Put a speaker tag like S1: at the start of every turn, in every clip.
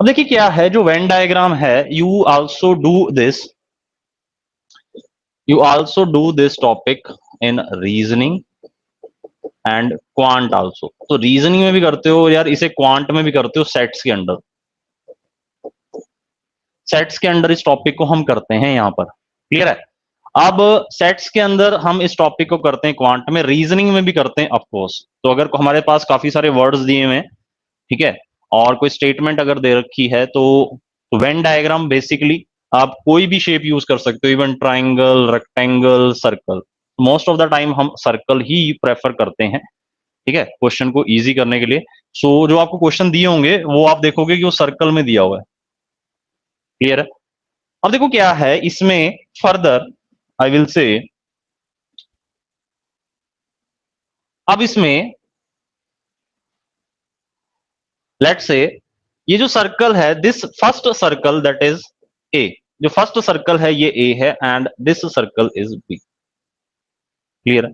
S1: अब देखिए क्या है जो वेन डायग्राम है, you also do this, you also do this topic in reasoning and quant also. तो रीजनिंग में भी करते हो यार, इसे क्वांट में भी करते हो, सेट्स के अंडर, सेट्स के अंडर इस टॉपिक को हम करते हैं यहां पर। क्लियर है? अब सेट्स के अंदर हम इस टॉपिक को करते हैं, क्वांट में, रीजनिंग में भी करते हैं ऑफ कोर्स। तो अगर हमारे पास काफी सारे वर्ड्स दिए हुए हैं, ठीक है, और कोई स्टेटमेंट अगर दे रखी है, तो वेन डायग्राम बेसिकली आप कोई भी शेप यूज कर सकते हो, even triangle, rectangle, circle. Most of the time हम सर्कल ही प्रेफर करते हैं, ठीक है, क्वेश्चन को इजी करने के लिए। सो जो आपको क्वेश्चन दिए होंगे वो आप देखोगे कि वो सर्कल में दिया हुआ है। क्लियर है? अब देखो क्या है इसमें फर्दर, आई विल से, अब इसमें लेट्स से ये जो सर्कल है, this first circle that is A, जो फर्स्ट सर्कल है ये ए है, and this circle is B. Clear है?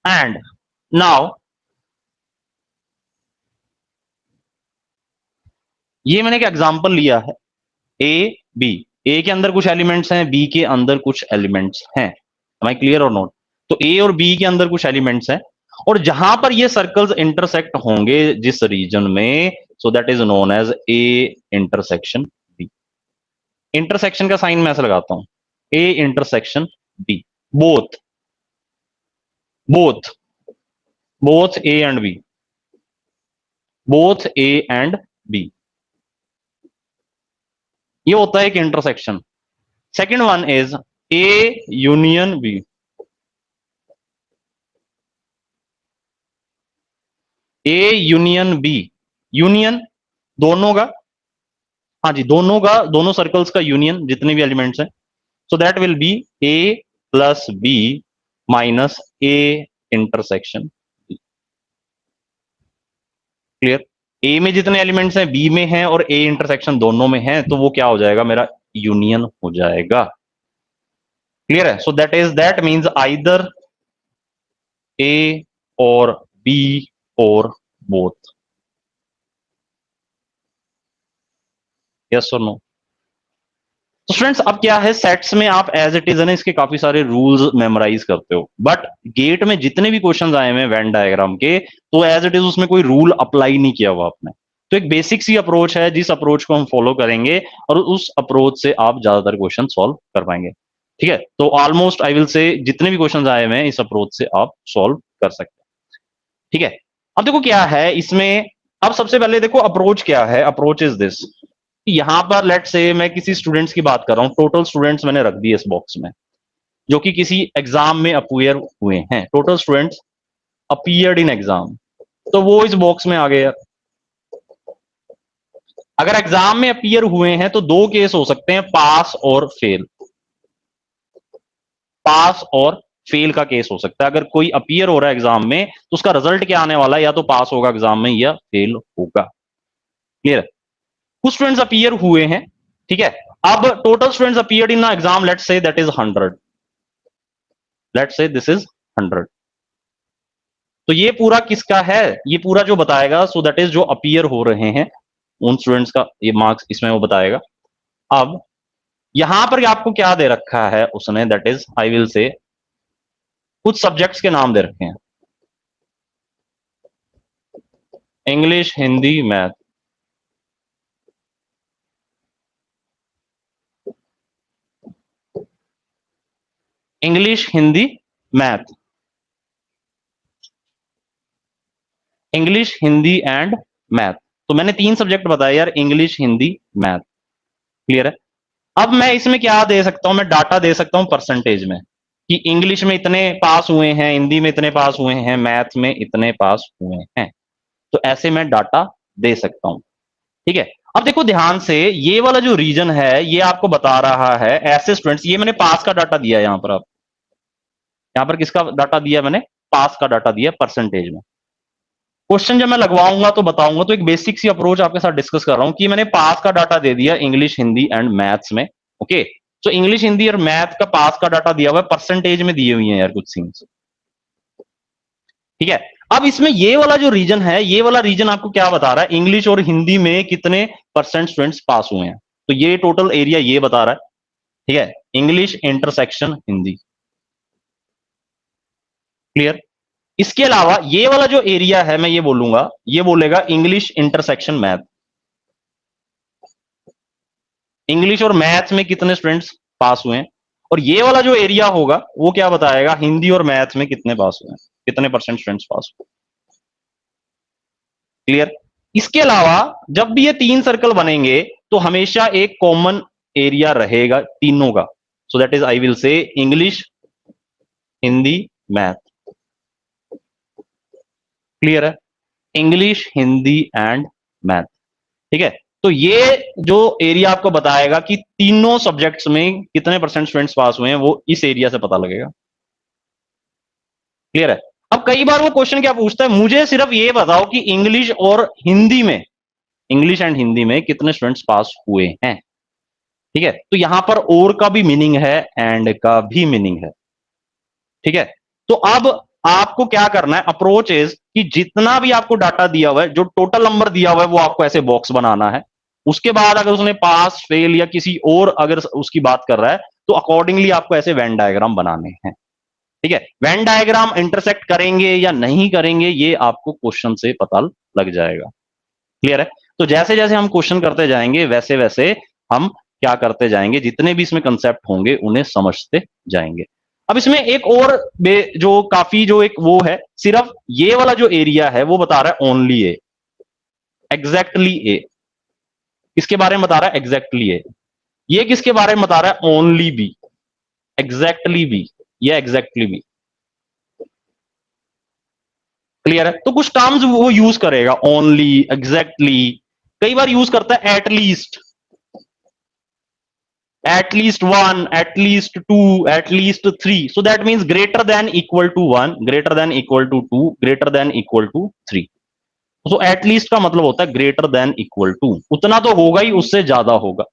S1: एंड नाउ ये मैंने एक एग्जांपल लिया है, ए बी, ए के अंदर कुछ एलिमेंट्स हैं, बी के अंदर कुछ एलिमेंट्स हैं। M I clear or not? तो ए और बी के अंदर कुछ एलिमेंट्स हैं, और जहां पर ये सर्कल्स इंटरसेक्ट होंगे जिस रीजन में, so that is known as A intersection B. Intersection का साइन मैं ऐसे लगाता हूं, A intersection B, both, both, both A and B, both A and B, ये होता है एक intersection. Second one is A union B, A union B, union दोनों का, हाँ जी, दोनों का, दोनों सर्कल्स का यूनियन, जितने भी एलिमेंट्स हैं, so that will be a plus b minus a intersection. Clear? A में जितने एलिमेंट्स हैं बी में हैं, और ए इंटरसेक्शन दोनों में हैं, तो वो क्या हो जाएगा, मेरा यूनियन हो जाएगा। क्लियर है? So that is, that means either a और बी और बोथ। यस और नो? तो स्टूडेंट्स अब क्या है, सेट्स में आप एज इट इज है ना, इसके काफी सारे रूल्स मेमोराइज करते हो, बट गेट में जितने भी क्वेश्चंस आए हैं वेन डायग्राम के, तो एज इट इज उसमें कोई रूल अप्लाई नहीं किया हुआ आपने। तो एक बेसिक सी अप्रोच है, जिस अप्रोच को हम फॉलो करेंगे, और उस अप्रोच से आप ज्यादातर क्वेश्चन सॉल्व कर पाएंगे। ठीक है? तो ऑलमोस्ट आई विल से जितने भी क्वेश्चन आए हुए हैं इस अप्रोच से आप सॉल्व कर सकते हैं। ठीक है? अब देखो क्या है इसमें, अब सबसे पहले देखो अप्रोच क्या है, अप्रोच इज दिस। यहां पर लेट से मैं किसी स्टूडेंट्स की बात कर रहा हूं, टोटल स्टूडेंट्स मैंने रख दिए इस बॉक्स में जो कि किसी एग्जाम में अपीयर हुए हैं, total students appeared in exam, तो वो इस बॉक्स में आ गए यार। अगर एग्जाम में अपीयर हुए हैं तो दो केस हो सकते हैं, पास और फेल, पास और फेल का केस हो सकता है। अगर कोई अपीयर हो रहा है एग्जाम में तो उसका रिजल्ट क्या आने वाला है, या तो पास होगा एग्जाम में या फेल होगा। क्लियर? कुछ स्टूडेंट्स अपीयर हुए हैं, ठीक है, अब total students appeared in exam, let's say that is 100, let's say this is 100। तो ये पूरा किसका है, ये पूरा जो बताएगा, सो दैट इज जो अपीयर हो रहे हैं उन स्टूडेंट्स का ये मार्क्स इसमें वो बताएगा। अब यहां पर आपको क्या दे रखा है उसने, दैट इज आई विल से कुछ सब्जेक्ट्स के नाम दे रखे हैं, English, Hindi, math. English, Hindi, math, English, Hindi and math. तो मैंने तीन सब्जेक्ट बताए यार, इंग्लिश, हिंदी, मैथ। क्लियर है? अब मैं इसमें क्या दे सकता हूं, मैं डाटा दे सकता हूं परसेंटेज में, कि इंग्लिश में इतने पास हुए हैं, हिंदी में इतने पास हुए हैं, मैथ में इतने पास हुए हैं। तो ऐसे मैं डाटा दे सकता हूं। ठीक है? अब देखो ध्यान से, ये वाला जो रीजन है ये आपको बता रहा है ऐसे स्टूडेंट्स, ये मैंने पास का डाटा दिया है यहां पर। आप यहां पर किसका डाटा दिया मैंने, पास का डाटा दिया परसेंटेज में। क्वेश्चन जब मैं लगवाऊंगा तो बताऊंगा, तो एक बेसिक सी अप्रोच आपके साथ डिस्कस कर रहा हूं कि मैंने पास का डाटा दे दिया इंग्लिश, हिंदी एंड मैथ्स में। ओके, तो इंग्लिश, हिंदी और मैथ का पास का डाटा दिया हुआ है, परसेंटेज में दिए हुई है यार कुछ सीन्स। ठीक है? अब इसमें ये वाला जो रीजन है, ये वाला रीजन आपको क्या बता रहा है, इंग्लिश और हिंदी में कितने परसेंट स्टूडेंट्स पास हुए हैं। तो ये टोटल एरिया ये बता रहा है, ठीक है, इंग्लिश इंटरसेक्शन हिंदी। क्लियर। इसके अलावा ये वाला जो एरिया है, मैं ये बोलूंगा, ये बोलेगा इंग्लिश इंटरसेक्शन मैथ। इंग्लिश और मैथ में कितने स्टूडेंट्स पास हुए हैं। और ये वाला जो एरिया होगा वो क्या बताएगा, हिंदी और मैथ में कितने पास हुए हैं, कितने परसेंट स्टूडेंट्स पास हुए। क्लियर। इसके अलावा जब भी ये तीन सर्कल बनेंगे तो हमेशा एक कॉमन एरिया रहेगा तीनों का। सो दैट इज आई विल से इंग्लिश हिंदी मैथ। क्लियर है, इंग्लिश हिंदी एंड मैथ। ठीक है, तो ये जो एरिया आपको बताएगा कि तीनों सब्जेक्ट्स में कितने परसेंट स्टूडेंट्स पास हुए हैं, वो इस एरिया से पता लगेगा। क्लियर है। अब कई बार वो क्वेश्चन क्या पूछता है, मुझे सिर्फ ये बताओ कि इंग्लिश और हिंदी में, इंग्लिश एंड हिंदी में कितने स्टूडेंट्स पास हुए हैं। ठीक है, तो यहां पर और का भी मीनिंग है, एंड का भी मीनिंग है। ठीक है, तो अब आपको क्या करना है, अप्रोच इज कि जितना भी आपको डाटा दिया हुआ है, जो टोटल नंबर दिया हुआ है, वो आपको ऐसे बॉक्स बनाना है। उसके बाद अगर उसने पास फेल या किसी और अगर उसकी बात कर रहा है, तो अकॉर्डिंगली आपको ऐसे वेन डायग्राम बनाने हैं। ठीक है, वेन डायग्राम इंटरसेक्ट करेंगे या नहीं करेंगे, ये आपको क्वेश्चन से पता लग जाएगा। क्लियर है। तो जैसे जैसे हम क्वेश्चन करते जाएंगे, वैसे वैसे हम क्या करते जाएंगे, जितने भी इसमें कंसेप्ट होंगे उन्हें समझते जाएंगे। अब इसमें एक और जो काफी जो एक वो है, सिर्फ ये वाला जो एरिया है वो बता रहा है ओनली ए, एग्जैक्टली ए। किसके बारे में बता रहा है, एग्जैक्टली ए। ये किसके बारे में बता रहा है, ओनली बी, एग्जैक्टली बी, ये एग्जैक्टली बी। क्लियर है। तो कुछ टर्म्स वो यूज करेगा, ओनली, एग्जैक्टली, कई बार यूज करता है at least, at least one, at least two, at least three. So that means greater than equal to one, greater than equal to two, greater than equal to three. So at least का मतलब होता है greater than equal to, उतना तो होगा ही, उससे ज्यादा होगा।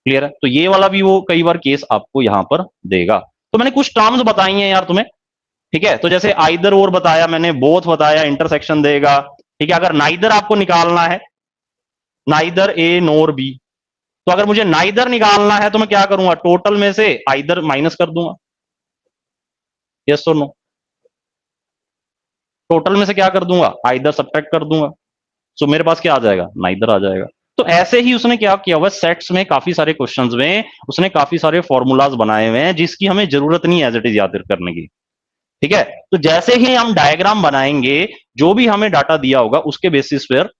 S1: क्लियर है। तो ये वाला भी वो कई बार केस आपको यहां पर देगा। तो मैंने कुछ टर्म्स बताई हैं यार तुम्हें। ठीक है, तो जैसे आइदर और बताया मैंने, बोथ बताया, इंटरसेक्शन देगा। ठीक है, अगर नाइदर आपको निकालना है, नाइदर ए नोर बी, तो अगर मुझे नाइदर निकालना है तो मैं क्या करूंगा, टोटल में से आइदर माइनस कर दूंगा। यस और नो, टोटल में से क्या कर दूंगा, आइदर सब्ट्रैक्ट कर दूंगा। सो मेरे पास क्या आ जाएगा, नाइदर आ जाएगा। तो ऐसे ही उसने क्या किया हुआ, सेट्स में काफी सारे क्वेश्चंस में उसने काफी सारे फॉर्मूलाज बनाए हुए हैं, जिसकी हमें जरूरत नहीं एज इट इज याद करने की। ठीक है, तो जैसे ही हम डायग्राम बनाएंगे, जो भी हमें डाटा दिया होगा उसके बेसिस पर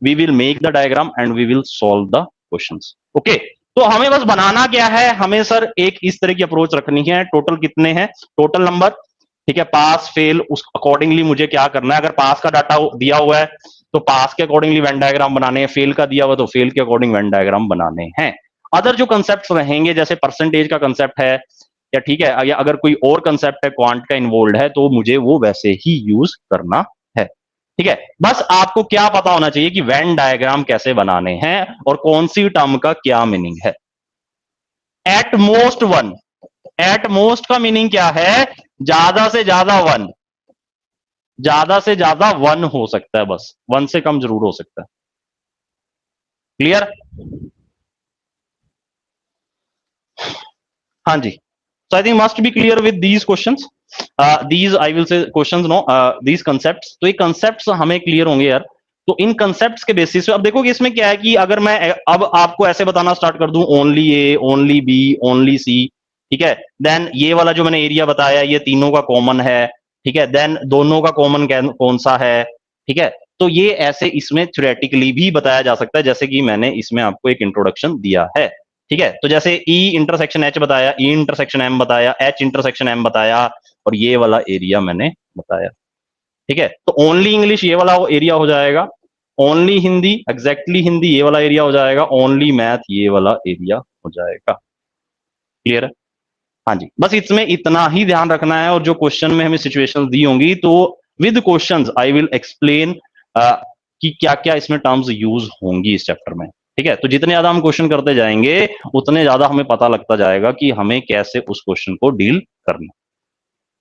S1: we will make the diagram and we will solve the questions. Okay, तो हमें बस बनाना क्या है, हमें सर एक इस तरह की अप्रोच रखनी है। टोटल कितने हैं, टोटल नंबर। ठीक है, पास फेल, उस अकॉर्डिंगली मुझे क्या करना है, अगर पास का डाटा दिया हुआ है तो पास के अकॉर्डिंगली वेन डायग्राम बनाने हैं, फेल का दिया हुआ तो फेल के अकॉर्डिंग वेन डायग्राम बनाने हैं। अदर जो कंसेप्ट रहेंगे, जैसे परसेंटेज का कंसेप्ट है, या ठीक है, या अगर कोई और कंसेप्ट है क्वांट का इन्वॉल्व है, तो मुझे वो वैसे ही यूज करना है। ठीक है, बस आपको क्या पता होना चाहिए कि वेन डायग्राम कैसे बनाने हैं और कौन सी टर्म का क्या मीनिंग है। At most one, at most का मीनिंग क्या है, ज्यादा से ज्यादा वन, ज्यादा से ज्यादा वन हो सकता है, बस वन से कम जरूर हो सकता है। क्लियर। हाँ जी, so I think must be clear with these questions, these I will say questions, no, these concepts। तो ये concepts हमें clear होंगे यार। तो इन concepts के बेसिस पे अब देखो कि इसमें क्या है कि अगर मैं अब आपको ऐसे बताना स्टार्ट कर दूं, ओनली ए, ओनली बी, ओनली सी, ठीक है, देन ये वाला जो मैंने एरिया बताया ये तीनों का कॉमन है। ठीक है, देन दोनों का कॉमन कौन सा है। ठीक है, तो ये ऐसे इसमें थ्योरेटिकली भी बताया जा सकता है, जैसे कि मैंने इसमें आपको एक इंट्रोडक्शन दिया है। ठीक है, तो जैसे ई इंटरसेक्शन एच बताया, ई इंटरसेक्शन एम बताया, एच इंटरसेक्शन एम बताया, और ये वाला एरिया मैंने बताया। ठीक है, तो ओनली इंग्लिश ये वाला एरिया हो जाएगा, ओनली हिंदी एग्जैक्टली हिंदी ये वाला एरिया हो जाएगा, ओनली मैथ ये वाला एरिया हो जाएगा। क्लियर है। हाँ जी, बस इसमें इतना ही ध्यान रखना है, और जो क्वेश्चन में हमें सिचुएशंस दी होंगी तो with questions I will explain कि क्या क्या इसमें टर्म्स यूज होंगी इस चैप्टर में। ठीक है, तो जितने ज्यादा हम क्वेश्चन करते जाएंगे उतने ज्यादा हमें पता लगता जाएगा कि हमें कैसे उस क्वेश्चन को डील करना।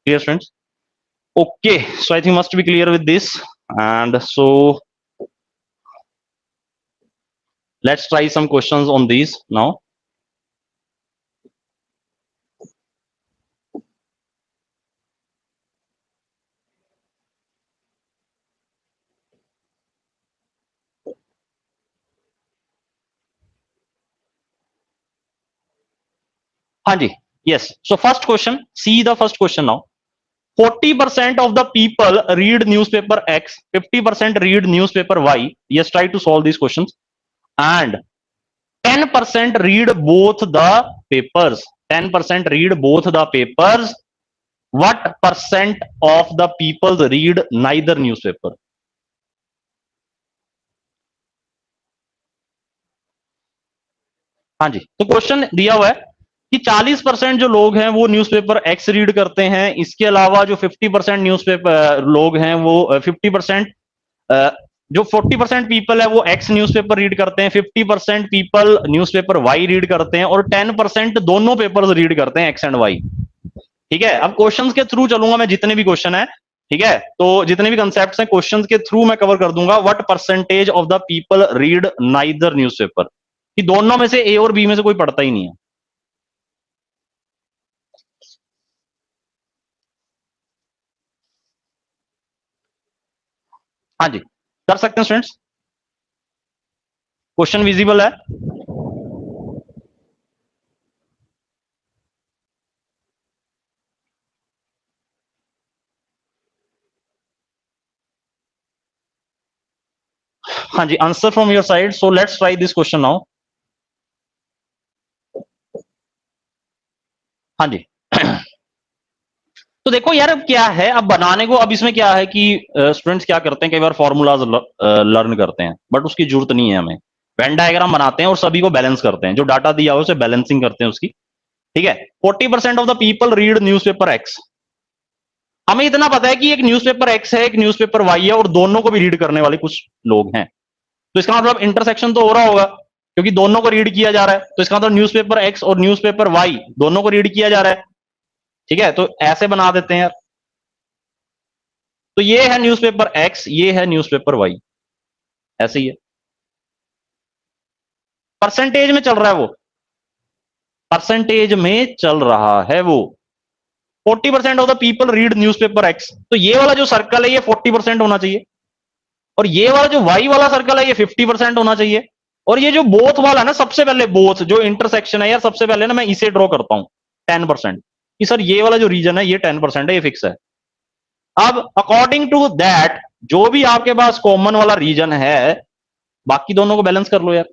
S1: Clear students. Okay, so I think must be clear with this. And so let's try some questions on these now. Hanji, yes. So first question, see the first question now. 40% of the people read newspaper X, 50% read newspaper Y. Yes, try to solve these questions. And 10% read both the papers. 10% read both the papers. What percent of the people read neither newspaper? हाँ जी, तो question दिया हुआ है कि 40% जो लोग हैं वो न्यूज़पेपर एक्स रीड करते हैं। इसके अलावा जो 50% न्यूज़पेपर लोग हैं वो 50% जो 40% पीपल है वो एक्स न्यूज़पेपर रीड करते हैं, 50% पीपल न्यूज़पेपर वाई रीड करते हैं और 10% दोनों पेपर्स रीड करते हैं, एक्स एंड वाई। ठीक है, अब क्वेश्चंस के थ्रू चलूंगा मैं, जितने भी क्वेश्चन है, ठीक है, तो जितने भी कंसेप्ट हैं क्वेश्चंस के थ्रू मैं कवर कर दूंगा। What percentage of the people read neither newspaper, कि दोनों में से ए और बी में से कोई पढ़ता ही नहीं है। हाँ जी, कर सकते हैं स्टूडेंट्स, क्वेश्चन विजिबल है। हाँ जी, answer from your side, so let's try this question now. हाँ जी तो देखो यार, अब क्या है, अब बनाने को, अब इसमें क्या है कि स्टूडेंट्स क्या करते हैं, कई बार फॉर्मूलाज लर्न करते हैं, बट उसकी जरूरत नहीं है हमें। वेन डायग्राम बनाते हैं और सभी को बैलेंस करते हैं, जो डाटा दिया हो उसे बैलेंसिंग करते हैं उसकी। ठीक है, 40% of the people read newspaper x. हमें इतना पता है कि एक न्यूज़पेपर एक्स है, एक न्यूज़पेपर वाई है, और दोनों को भी रीड करने वाले कुछ लोग हैं। तो इसका मतलब इंटरसेक्शन तो हो रहा होगा, क्योंकि दोनों को रीड किया जा रहा है। तो इसका मतलब न्यूज़पेपर एक्स और न्यूज़पेपर वाई दोनों को रीड किया जा रहा है। ठीक है, तो ऐसे बना देते हैं यार। तो ये है न्यूज़पेपर एक्स, ये है न्यूज़पेपर वाई, ऐसे ही है। परसेंटेज में चल रहा है वो, परसेंटेज में चल रहा है वो। 40% of the people read newspaper x, तो ये वाला जो सर्कल है ये 40% होना चाहिए, और ये वाला जो वाई वाला सर्कल है ये 50% होना चाहिए। और ये जो बोथ वाला ना, सबसे पहले बोथ जो इंटरसेक्शन है यार, सबसे पहले ना मैं इसे ड्रॉ करता हूं 10%, कि सर ये वाला जो रीजन है ये 10% है, ये फिक्स है। अब अकॉर्डिंग टू दैट जो भी आपके पास कॉमन वाला रीजन है, बाकी दोनों को बैलेंस कर लो यार।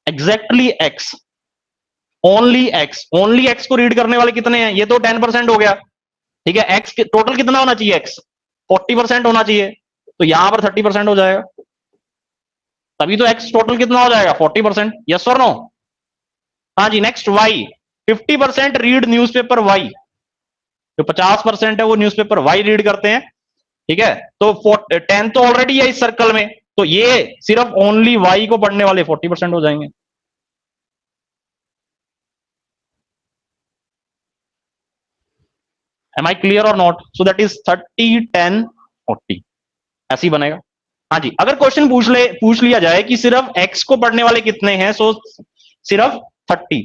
S1: Exactly x, only x, only x को रीड करने वाले कितने हैं, ये तो 10% हो गया। ठीक है, एक्स टोटल कितना होना चाहिए, एक्स 40% होना चाहिए, तो यहां पर 30% हो जाएगा। तभी तो एक्स टोटल कितना हो जाएगा, 40%। यस और नो? हाँ जी, next Y, 50% read newspaper Y, जो 50% है वो न्यूज़पेपर वाई रीड करते हैं। ठीक है, तो 10 तो ऑलरेडी है इस सर्कल में, तो ये सिर्फ ओनली वाई को पढ़ने वाले 40% हो जाएंगे। M I clear or not? So that is 30 10 40, ऐसे ही बनेगा। हाँ जी, अगर क्वेश्चन पूछ लिया जाए कि सिर्फ एक्स को पढ़ने वाले कितने हैं, सो सिर्फ 30,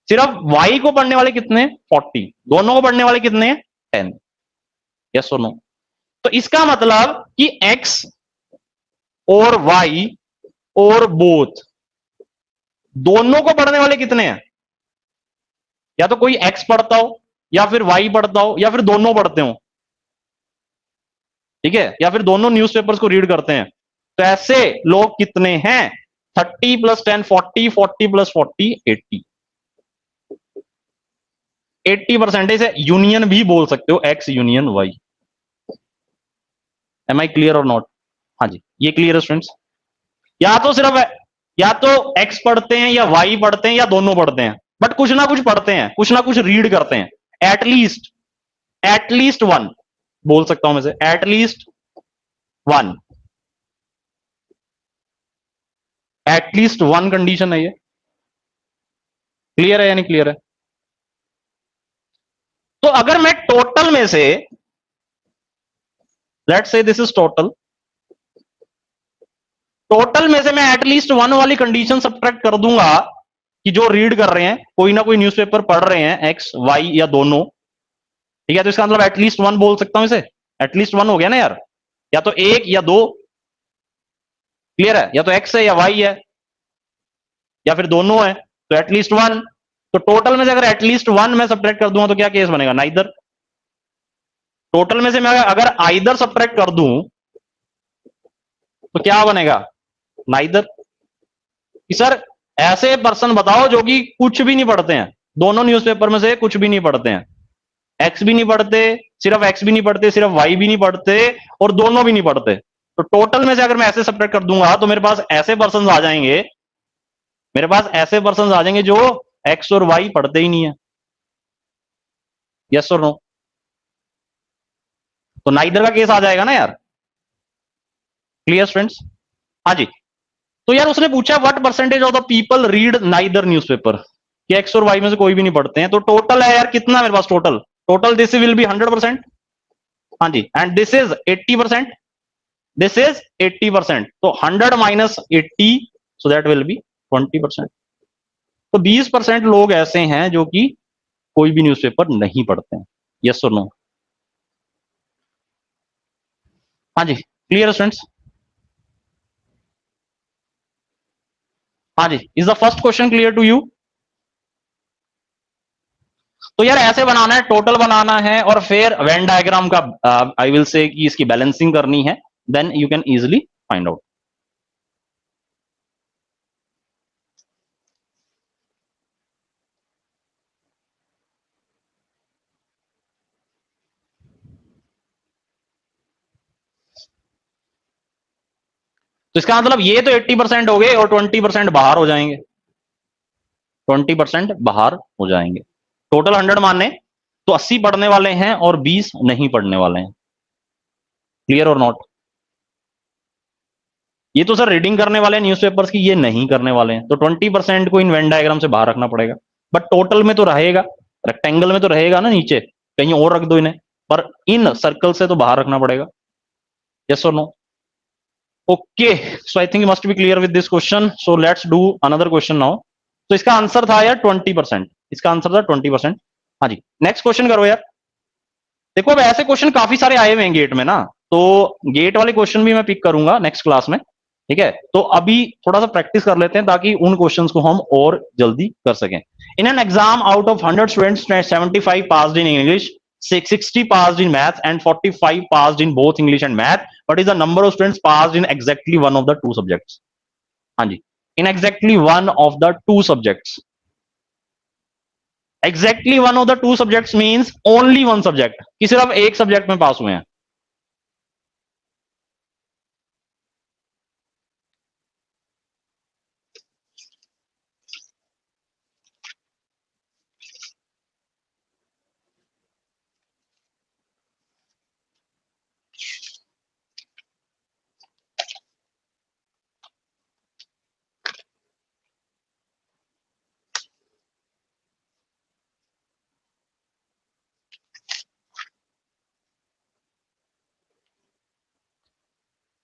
S1: सिर्फ वाई को पढ़ने वाले कितने, 40, दोनों को पढ़ने वाले कितने हैं, 10। यस और नो? तो इसका मतलब कि एक्स और वाई और बोथ दोनों को पढ़ने वाले कितने हैं, या तो कोई एक्स पढ़ता हो, या फिर वाई पढ़ता हो, या फिर दोनों पढ़ते हो। ठीक है, या फिर दोनों न्यूज़पेपर्स को रीड करते हैं। तो ऐसे लोग कितने हैं, 30 + 10 40, 40 + 40 80, 80% है। यूनियन भी बोल सकते हो, x union y. Am I clear or not? हाँ जी, ये क्लियर है स्टूडेंट्स? या तो सिर्फ, या तो एक्स पढ़ते हैं या वाई पढ़ते हैं या दोनों पढ़ते हैं, बट कुछ ना कुछ पढ़ते हैं, कुछ ना कुछ रीड करते हैं। एटलीस्ट, एटलीस्ट वन बोल सकता हूं मैं से, at least one, at least one condition है ये। क्लियर है या नहीं क्लियर है? तो अगर मैं टोटल में से let's say this is total. Total में से मैं एटलीस्ट वन वाली कंडीशन सब्ट्रैक्ट कर दूंगा कि जो रीड कर रहे हैं, कोई ना कोई न्यूज़पेपर पढ़ रहे हैं, एक्स वाई या दोनों, ठीक है, तो इसका मतलब एटलीस्ट वन बोल सकता हूं इसे। एटलीस्ट वन हो गया ना यार, या तो एक या दो, क्लियर है, या तो एक्स है या वाई है या फिर दोनों है, तो एटलीस्ट वन। तो टोटल में से अगर एटलीस्ट वन मैं सब्ट्रैक्ट कर दूंगा तो क्या केस बनेगा, नाइदर। टोटल में से मैं अगर आइदर सब्ट्रैक्ट कर दूं तो क्या बनेगा, नाइदर। कि सर ऐसे पर्सन बताओ जो कि कुछ भी नहीं पढ़ते हैं, दोनों न्यूज़पेपर में से कुछ भी नहीं पढ़ते हैं, एक्स भी नहीं पढ़ते, सिर्फ एक्स भी नहीं पढ़ते, सिर्फ वाई भी नहीं पढ़ते, और दोनों भी नहीं पढ़ते। तो टोटल में से अगर मैं ऐसे सब्ट्रैक्ट कर दूंगा तो मेरे पास ऐसे पर्सन आ जाएंगे, मेरे पास ऐसे पर्सन आ जाएंगे जो एक्स और वाई पढ़ते ही नहीं है। यस और नो। तो नाइदर का केस आ जाएगा ना यार। Clear students. हाँ जी। तो यार उसने पूछा what percentage of the people read neither newspaper, कि एक्स और वाई में से कोई भी नहीं पढ़ते हैं। तो टोटल है यार कितना मेरे पास, total total this will be 100%। हाँ जी, and this is 80%, this is 80%। तो 100 minus 80, so that will be 20%। तो 20% लोग ऐसे हैं जो कि कोई भी न्यूज़पेपर नहीं पढ़ते हैं। यस और नो। हाँ जी, क्लियर स्टूडेंट्स। हाँ जी, is the first question clear to you. तो यार ऐसे बनाना है, टोटल बनाना है, और फिर वेन डायग्राम का आई विल से कि इसकी बैलेंसिंग करनी है, then you can easily find out. तो इसका मतलब ये तो 80% हो गए और 20% बाहर हो जाएंगे, 20% बाहर हो जाएंगे। टोटल 100 माने तो 80 पढ़ने वाले हैं और 20 नहीं पढ़ने वाले हैं। Clear or not. ये तो सर रीडिंग करने वाले न्यूज़पेपर्स की, ये नहीं करने वाले हैं, तो 20% को इन वेन डायग्राम से बाहर रखना पड़ेगा। बट टोटल में तो रहेगा, रेक्टेंगल में तो रहेगा ना, नीचे कहीं और रख दो इन्हें, पर इन सर्कल से तो बाहर रखना पड़ेगा। यस और no. Okay, so I think must be clear with this question. So let's do another question now. तो इसका आंसर था यार 20%, इसका आंसर था 20%। हाँ जी, नेक्स्ट क्वेश्चन करो यार। देखो अब ऐसे क्वेश्चन काफी सारे आए हुए हैं गेट में ना, तो गेट वाले क्वेश्चन भी मैं पिक करूंगा नेक्स्ट क्लास में, ठीक है। तो अभी थोड़ा सा प्रैक्टिस कर लेते हैं ताकि उन क्वेश्चंस को हम और जल्दी कर सकें। In an exam out of 100 students 75 passed in English, 60 passed in math and 45 passed in both English and math. What is the number of students passed in exactly one of the two subjects? हाँ जी, in exactly one of the two subjects. Exactly one of the two subjects means only one subject, कि सिर्फ एक subject में पास हुए हैं।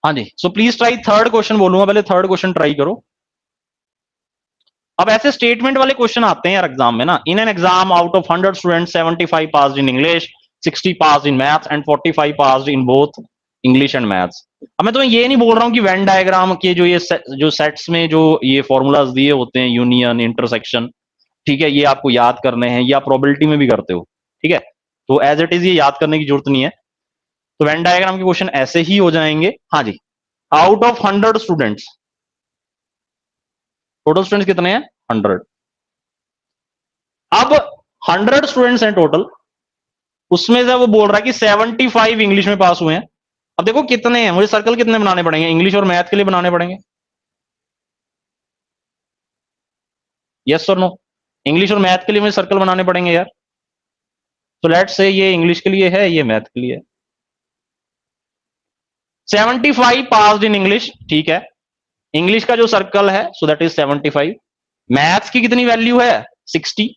S1: हाँ जी, so please try third question बोलूंगा, पहले थर्ड क्वेश्चन ट्राई करो। अब ऐसे स्टेटमेंट वाले क्वेश्चन आते हैं यार एग्जाम में ना। In an exam out of 100 students 75 passed in English, 60 passed in maths and 45 passed in both English and maths. अब मैं तो ये नहीं बोल रहा हूँ कि वेन डायग्राम के जो ये जो सेट्स में जो ये फॉर्मूलाज दिए होते हैं, यूनियन, इंटरसेक्शन, ठीक है, ये आपको याद करने हैं, या प्रोबेबिलिटी में भी करते हो, ठीक है, तो एज इट इज ये याद करने की जरूरत नहीं है। तो वेन डायग्राम के क्वेश्चन ऐसे ही हो जाएंगे। हाँ जी, out of 100 students, total students कितने हैं, 100। अब 100 स्टूडेंट्स हैं टोटल, उसमें से वो बोल रहा है कि 75 इंग्लिश में पास हुए हैं। अब देखो कितने हैं, मुझे सर्कल कितने बनाने पड़ेंगे, इंग्लिश और मैथ के लिए बनाने पड़ेंगे। यस और नो। इंग्लिश और मैथ के लिए मुझे सर्कल बनाने पड़ेंगे यार। तो लेट्स से ये इंग्लिश के लिए है, ये मैथ के लिए है। 75 पास्ड इन इंग्लिश, ठीक है, इंग्लिश का जो सर्कल है सो दैट इज 75। मैथ्स की कितनी वैल्यू है, 60,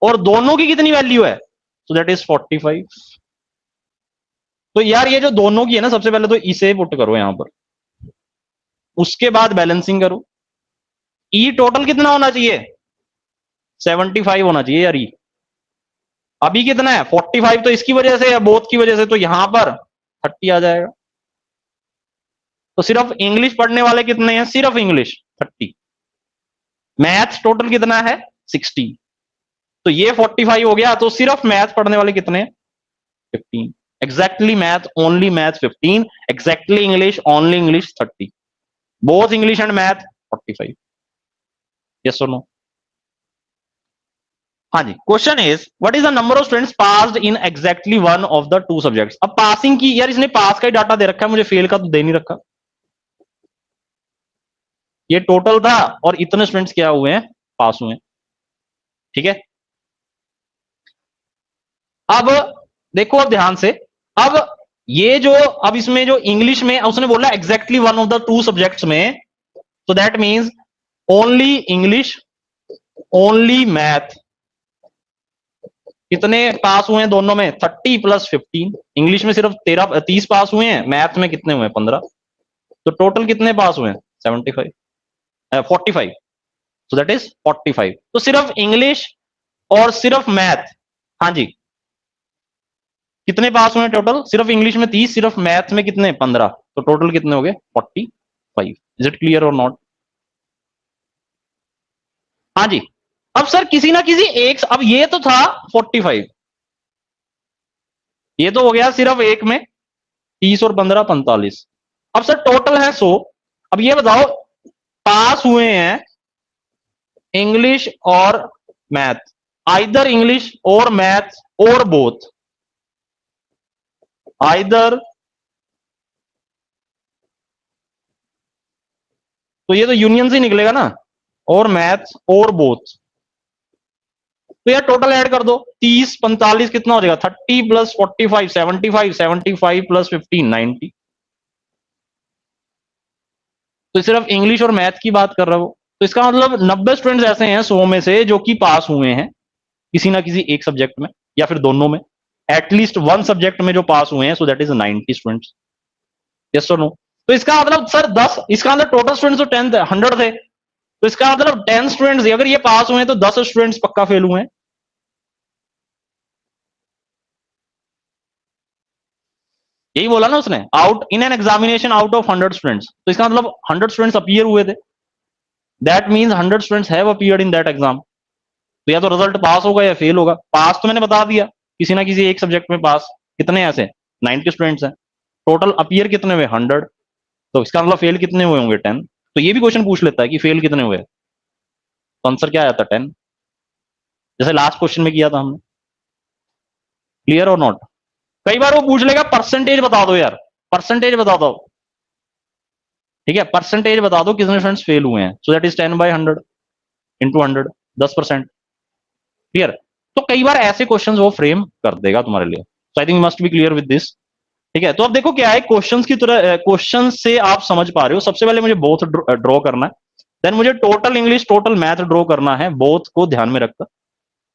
S1: और दोनों की कितनी वैल्यू है, सो दैट इज 45। तो यार ये जो दोनों की है ना, सबसे पहले तो इसे पुट करो यहां पर, उसके बाद बैलेंसिंग करो। ई टोटल कितना होना चाहिए? 75 होना चाहिए यार। ई अभी कितना है? 45। तो इसकी वजह से या बोथ की वजह से तो यहां पर 30 आ जाएगा। तो सिर्फ इंग्लिश पढ़ने वाले कितने हैं? सिर्फ इंग्लिश 30। मैथ्स टोटल कितना है? 60। तो ये 45 हो गया। तो सिर्फ मैथ पढ़ने वाले कितने हैं? 15। Exactly math, only math 15। Exactly English, only English 30। Both English and math 45। Yes और नो? हाँ जी। Question is what is the number of students passed in exactly one of the two subjects. अब passing की, यार इसने पास का ही data दे रखा है, मुझे फेल का तो दे नहीं रखा। ये टोटल था और इतने स्टूडेंट्स क्या हुए हैं? पास हुए हैं। ठीक है, अब देखो, अब ध्यान से। अब ये जो, अब इसमें जो इंग्लिश में उसने बोला exactly one of the two subjects में, तो that means only English, only math. कितने पास हुए हैं दोनों में? 30 प्लस 15। इंग्लिश में सिर्फ 30 पास हुए हैं, मैथ में कितने हुए? 15। तो टोटल कितने पास हुए हैं? 75, 45। सो दैट इज 45। तो सिर्फ इंग्लिश और सिर्फ मैथ, हाँ जी, कितने पास हुए टोटल? सिर्फ इंग्लिश में 30, सिर्फ मैथ में कितने? 15। तो टोटल कितने हो गए? 45। Is it clear or not? हाँ जी। अब सर किसी ना किसी एक, अब ये तो था 45, ये तो हो गया सिर्फ एक में 30 और 15 45। अब सर टोटल है 100। अब ये बताओ, पास हुए हैं इंग्लिश और मैथ, आइदर इंग्लिश और मैथ और बोथ, आइदर, तो ये तो यूनियन से निकलेगा ना, और मैथ और बोथ। तो यार टोटल ऐड कर दो, 30 45 कितना हो जाएगा? 30 प्लस 45 75, 75 प्लस 15 90। तो सिर्फ इंग्लिश और मैथ की बात कर रहे हो, तो इसका मतलब 90 स्टूडेंट्स ऐसे हैं 100 में से जो कि पास हुए हैं किसी ना किसी एक सब्जेक्ट में या फिर दोनों में, एटलीस्ट वन सब्जेक्ट में जो पास हुए हैं। So that is 90 students. Yes और नो? तो इसका मतलब सर 10, इसका मतलब टोटल स्टूडेंट्स तो 10 100 थे, तो इसका मतलब 10 स्टूडेंट्स अगर ये पास हुए हैं तो 10 स्टूडेंट्स पक्का फेल हुए हैं। यही बोला ना उसने, out in an examination out of 100 students. तो इसका मतलब 100 स्टूडेंट्स अपीयर हुए थे, that means 100 students have appeared in that exam. तो या तो रिजल्ट पास होगा या फेल होगा। पास तो मैंने बता दिया, किसी ना किसी एक सब्जेक्ट में पास कितने ऐसे 90 स्टूडेंट्स हैं। टोटल अपीयर कितने हुए? 100। तो इसका मतलब फेल कितने हुए होंगे? 10। तो ये भी क्वेश्चन पूछ लेता है कि फेल कितने हुए, तो आंसर क्या आया था? 10, जैसे लास्ट क्वेश्चन में किया था हमने। Clear or not? कई बार वो पूछ लेगा परसेंटेज बता दो यार, परसेंटेज बता दो। ठीक है, परसेंटेज बता दो कितने स्टूडेंट्स फेल हुए हैं। So that is 10/100 into 100, 10%। Clear? तो कई बार ऐसे क्वेश्चंस वो फ्रेम कर देगा तुम्हारे लिए। So I think must be clear with this. ठीक है, तो अब देखो क्या है, क्वेश्चंस की तरह, क्वेश्चन से आप समझ पा रहे हो। सबसे पहले मुझे बोथ ड्रॉ करना है, देन मुझे total English total math draw करना है, बोथ को ध्यान में रखकर।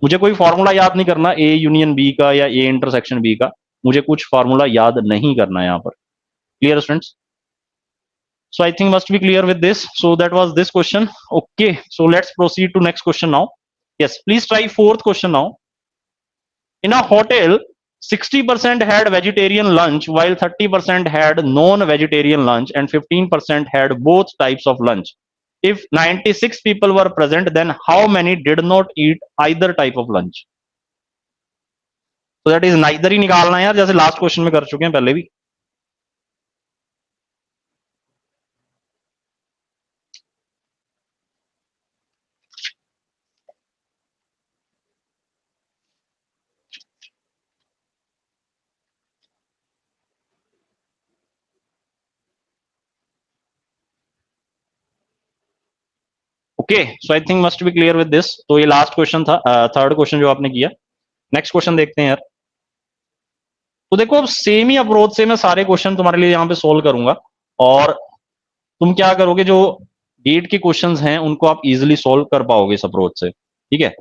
S1: मुझे कोई फॉर्मूला याद नहीं करना ए यूनियन बी का या ए इंटरसेक्शन बी का, मुझे कुछ फॉर्मूला याद नहीं करना है यहाँ पर। Clear students? So I think must be clear with this. So that was this question. Okay, so let's proceed to next question now. Yes, please try fourth question now. In a hotel, 60% had vegetarian lunch while 30% had non-vegetarian lunch and 15% had both types of lunch. If 96 people were present, then how many did not eat either type of lunch? So that is neither ही निकालना है यार, जैसे last question में कर चुके हैं पहले भी। Okay, so I think must be clear with this. तो ये लास्ट क्वेश्चन था, थर्ड क्वेश्चन जो आपने किया। नेक्स्ट क्वेश्चन देखते हैं यार। तो देखो, अब सेम ही अप्रोच से मैं सारे क्वेश्चन तुम्हारे लिए यहाँ पे सोल्व करूंगा, और तुम क्या करोगे, जो गेट के क्वेश्चंस हैं उनको आप इजीली सोल्व कर पाओगे इस अप्रोच से। ठीक है।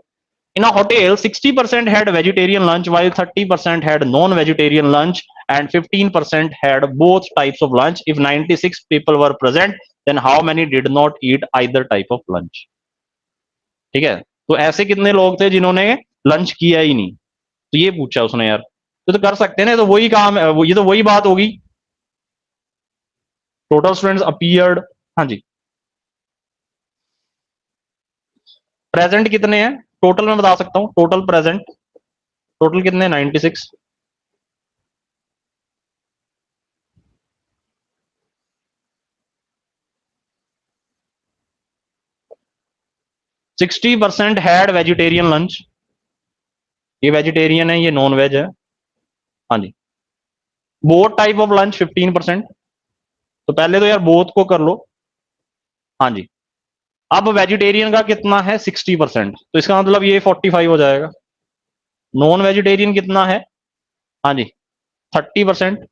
S1: In a hotel 60% had vegetarian lunch while 30% had non-vegetarian lunch and 15% had both types of lunch. If 96 people were present, then how many did not eat either type of lunch? ठीक है, तो ऐसे कितने लोग थे जिन्होंने लंच किया ही नहीं? तो ये पूछा उसने यार, तो कर सकते हैं ना, तो वही काम है, ये तो वही बात होगी। टोटल स्टूडेंट्स अपीयर्ड, हाँ जी। प्रेजेंट कितने हैं टोटल? मैं बता सकता हूं टोटल प्रेजेंट, टोटल कितने? 96। 60% हैड वेजिटेरियन लंच, ये वेजिटेरियन है, ये नॉन वेज है। हाँ जी। बोथ टाइप ऑफ लंच 15%, तो पहले तो यार बोथ को कर लो। हाँ जी। अब वेजिटेरियन का कितना है? 60%, तो इसका मतलब ये 45 हो जाएगा। नॉन वेजिटेरियन कितना है? हाँ जी 30%,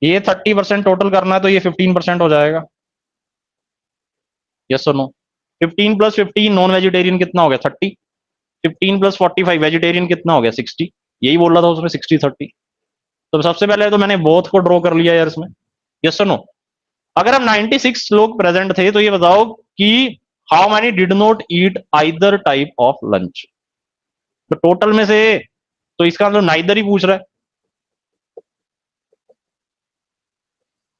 S1: ये 30% टोटल करना है, तो ये 15% हो जाएगा। यस और नो? 15 प्लस 15 नॉन वेजिटेरियन कितना हो गया? 30। 15 प्लस 45 वेजिटेरियन कितना हो गया? 60। यही बोल रहा था उसमें 60-30। तो सबसे पहले तो मैंने बोथ को ड्रॉ कर लिया यार इसमें। यस और नो? अगर हम 96 लोग प्रेजेंट थे, तो ये बताओ कि how many did not eat either type of lunch? तो टोटल में से, तो इसका मतलब नाइदर ही पूछ रहा है।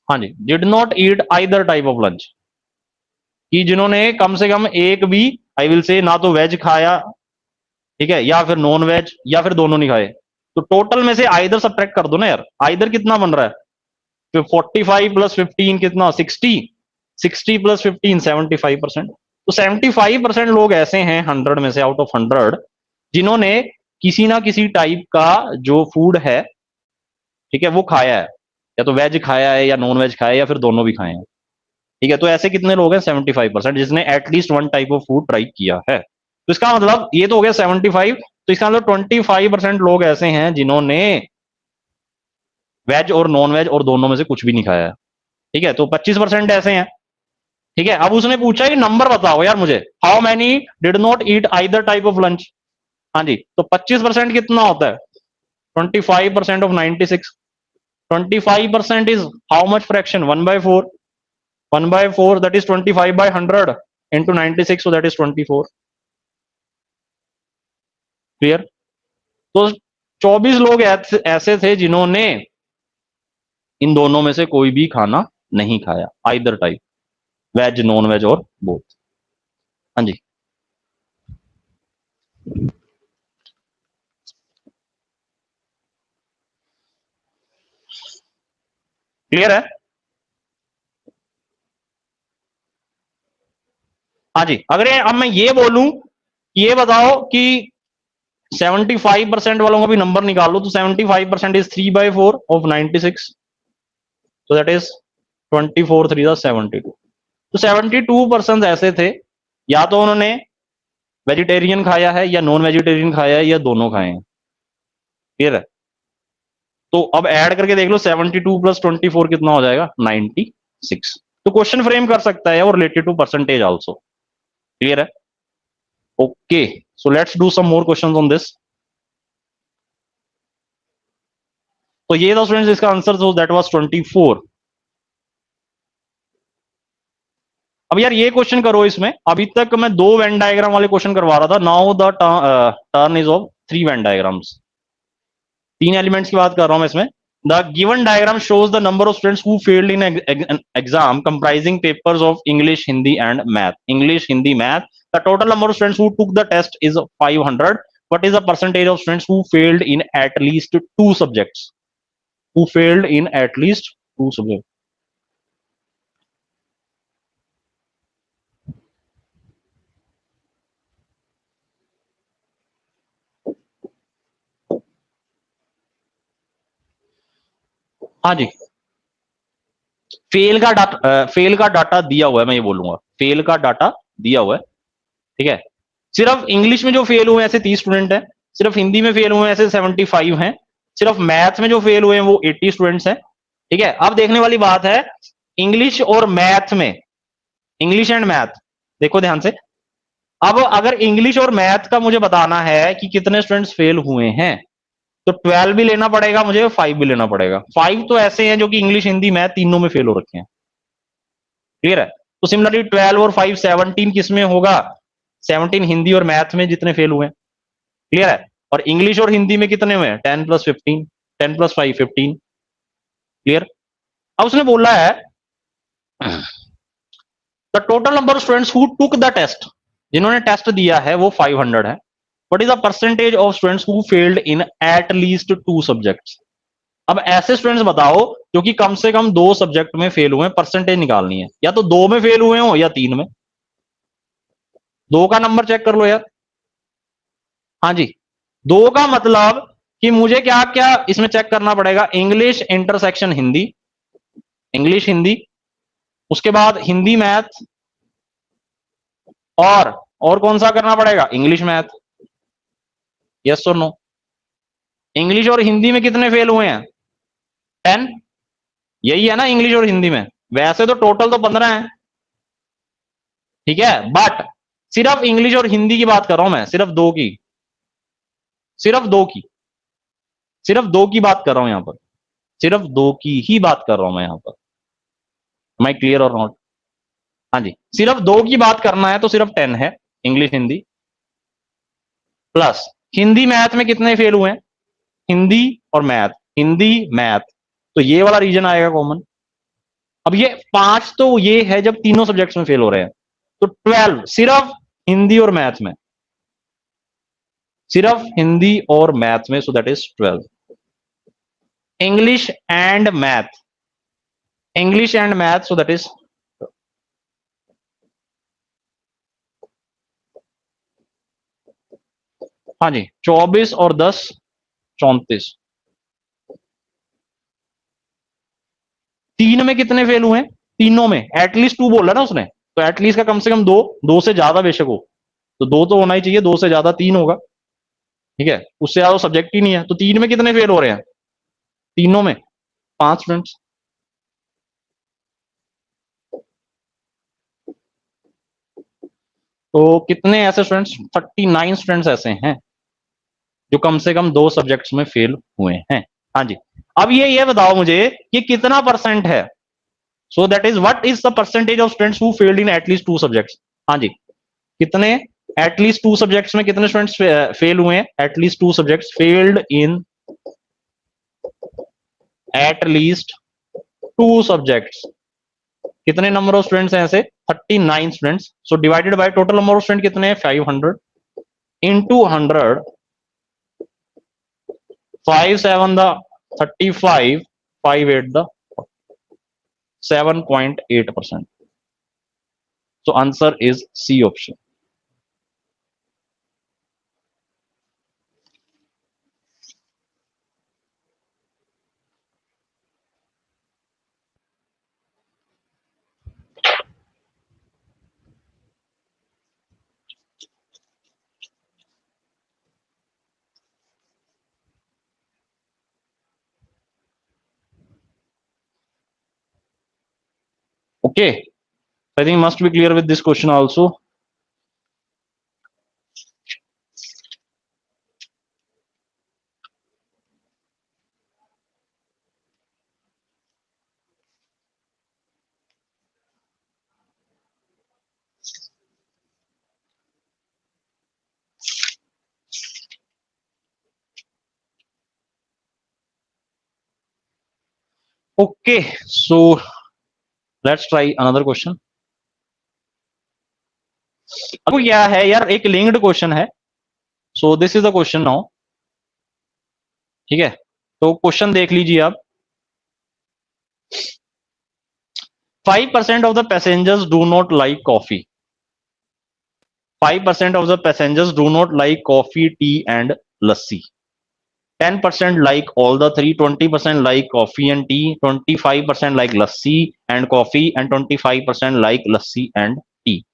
S1: हाँ जी, did not eat either type of lunch, कि जिन्होंने कम से कम एक भी, आई विल से, ना तो वेज खाया, ठीक है, या फिर नॉन वेज, या फिर दोनों नहीं खाए। तो टोटल में से आइदर सब्ट्रैक्ट कर दो ना यार। आइदर कितना बन रहा है? फिर 45 प्लस 15 कितना? 60। 60 प्लस 15 75%। तो 75% लोग ऐसे हैं 100 में से, आउट ऑफ 100, जिन्होंने किसी ना किसी टाइप का जो फूड है, ठीक है, वो खाया है। या तो वेज खाया है, या नॉन वेज खाया है, या फिर दोनों भी खाए हैं। ठीक है, तो ऐसे कितने लोग हैं? 75%, जिसने at least one type of food try किया है। तो इसका मतलब ये तो हो गया 75, तो इसका मतलब 25% लोग ऐसे हैं जिन्होंने वेज और नॉन वेज और दोनों में से कुछ भी नहीं खाया है। ठीक है, तो 25% ऐसे हैं। ठीक है, अब उसने पूछा कि नंबर बताओ यार मुझे, how many did not eat either type of lunch? हाँ जी, तो 25% कितना होता है? 25% of 96। 25% is how much fraction? 1/4। 1/4 that is 25/100 into 96, so that is 24। Clear? तो 24 लोग ऐसे थे जिन्होंने इन दोनों में से कोई भी खाना नहीं खाया, either type, veg, non veg और बोथ। हाँ जी। क्लियर है? हाँ जी। अगर अब मैं ये बोलूं, ये बताओ कि 75% वालों का भी नंबर निकाल लो, तो 75% इज 3/4 ऑफ 96, तो दैट इज 24 3 72। तो 72% ऐसे थे, या तो उन्होंने वेजिटेरियन खाया है, या नॉन वेजिटेरियन खाया है, या दोनों खाए हैं। क्लियर है? तो अब ऐड करके देख लो, 72 प्लस 24 कितना हो जाएगा? 96। तो क्वेश्चन फ्रेम कर सकता है वो related to percentage also. Clear है? Okay, so let's do some more questions on this. तो ये था स्टूडेंट्स इसका आंसर, तो दैट वाज 24। अब यार ये क्वेश्चन करो, इसमें अभी तक मैं 2 वेन डायग्राम वाले क्वेश्चन करवा रहा था, now the turn is of 3 venn diagrams. 3 elements की बात कर रहा हूं मैं इसमें। The given diagram shows the number of students who failed in exam comprising papers of English, Hindi and math. English, Hindi, math, the total number of students who took the test is 500। what is the percentage of students who failed in at least 2 subjects? Who failed in at least 2 subjects? हाँ जी, fail का data दिया हुआ है, मैं ये बोलूंगा fail का data दिया हुआ है। ठीक है, सिर्फ इंग्लिश में जो फेल हुए ऐसे 30 स्टूडेंट हैं, सिर्फ हिंदी में फेल हुए ऐसे 75 हैं, सिर्फ मैथ में जो फेल हुए हैं वो 80 स्टूडेंट्स हैं। ठीक है, अब देखने वाली बात है इंग्लिश और मैथ में, इंग्लिश एंड मैथ, देखो ध्यान से। अब अगर इंग्लिश और मैथ का मुझे बताना है कि कितने स्टूडेंट्स फेल हुए हैं, तो 12 भी लेना पड़ेगा मुझे, 5 भी लेना पड़ेगा। 5 तो ऐसे हैं जो कि इंग्लिश हिंदी मैथ तीनों में फेल हो रखे हैं। क्लियर है? तो सिमिलरली 12 और 5 17 किस में होगा? 17 हिंदी और मैथ में जितने फेल हुए। क्लियर है? और इंग्लिश और हिंदी में कितने हुए? 10 + 15, 10 + 5 15। क्लियर? अब उसने बोला है the total number of students who took the test, जिन्होंने टेस्ट दिया है वो 500 है। What is the percentage of students who failed in at least 2 subjects? अब ऐसे स्टूडेंट्स बताओ जो कि कम से कम 2 सब्जेक्ट में फेल हुए, परसेंटेज निकालनी है। या तो 2 में फेल हुए हो या 3 में। 2 का नंबर चेक कर लो यार। हाँ जी, 2 का मतलब कि मुझे क्या क्या इसमें चेक करना पड़ेगा? English intersection Hindi, English Hindi, उसके बाद हिंदी मैथ, और कौन सा करना पड़ेगा? English math. यस और नो? इंग्लिश और हिंदी में कितने फेल हुए हैं? 10। यही है ना इंग्लिश और हिंदी में। वैसे तो टोटल तो 15 है, ठीक है, बट सिर्फ इंग्लिश और हिंदी की बात कर रहा हूं मैं, सिर्फ 2 की, सिर्फ 2 की, सिर्फ 2 की बात कर रहा हूं यहां पर, सिर्फ 2 की ही बात कर रहा हूं मैं यहां पर। मैं क्लियर और नॉट? हाँ जी, सिर्फ 2 की बात करना है तो सिर्फ 10 है English Hindi, plus Hindi math में कितने फेल हुए हैं? हिंदी और मैथ, हिंदी मैथ, तो ये वाला रीजन आएगा कॉमन। अब ये 5 तो ये है जब तीनों सब्जेक्ट्स में फेल हो रहे हैं, तो 12 सिर्फ हिंदी और मैथ में, सिर्फ हिंदी और मैथ में, so that is 12। English and math, English and math, so that is, हाँ जी, 24 और 10 34। 3 में कितने फेल हुए हैं? तीनों में एटलीस्ट 2 बोला ना उसने, तो एटलीस्ट का कम से कम 2, 2 से ज्यादा बेशक हो, तो 2 तो होना ही चाहिए, 2 से ज्यादा 3 होगा, ठीक है, उससे ज्यादा सब्जेक्ट ही नहीं है। तो 3 में कितने फेल हो रहे हैं? तीनों में 5 स्टूडेंट्स। तो कितने ऐसे स्टूडेंट्स? 39 स्टूडेंट्स ऐसे हैं जो कम से कम 2 सब्जेक्ट्स में फेल हुए हैं। हाँ जी, अब ये बताओ मुझे कि कितना परसेंट है? So that is what is the percentage of students who failed in at least 2 subjects? हाँ जी, कितने एटलीस्ट 2 सब्जेक्ट्स में कितने स्टूडेंट्स फेल हुए हैं? At least 2 subjects failed in at least 2 subjects. कितने नंबर ऑफ स्टूडेंट्स हैं ऐसे? 39 students. So divided by total number of student कितने हैं? 500 into 100, 5 7 the 35, 5 8 the 7.8%। So answer is C option. Okay, I think must be clear with this question also. Okay, so let's try another question. अब क्या है यार, एक linked question है, so this is the question now, ठीक है, तो question देख लीजिए आप। 5% of the passengers do not like coffee. 5% of the passengers do not like coffee, tea and lassi. 10% like all the three, 20% like coffee and tea, 25% like lassi and coffee, and 25% like lassi and tea.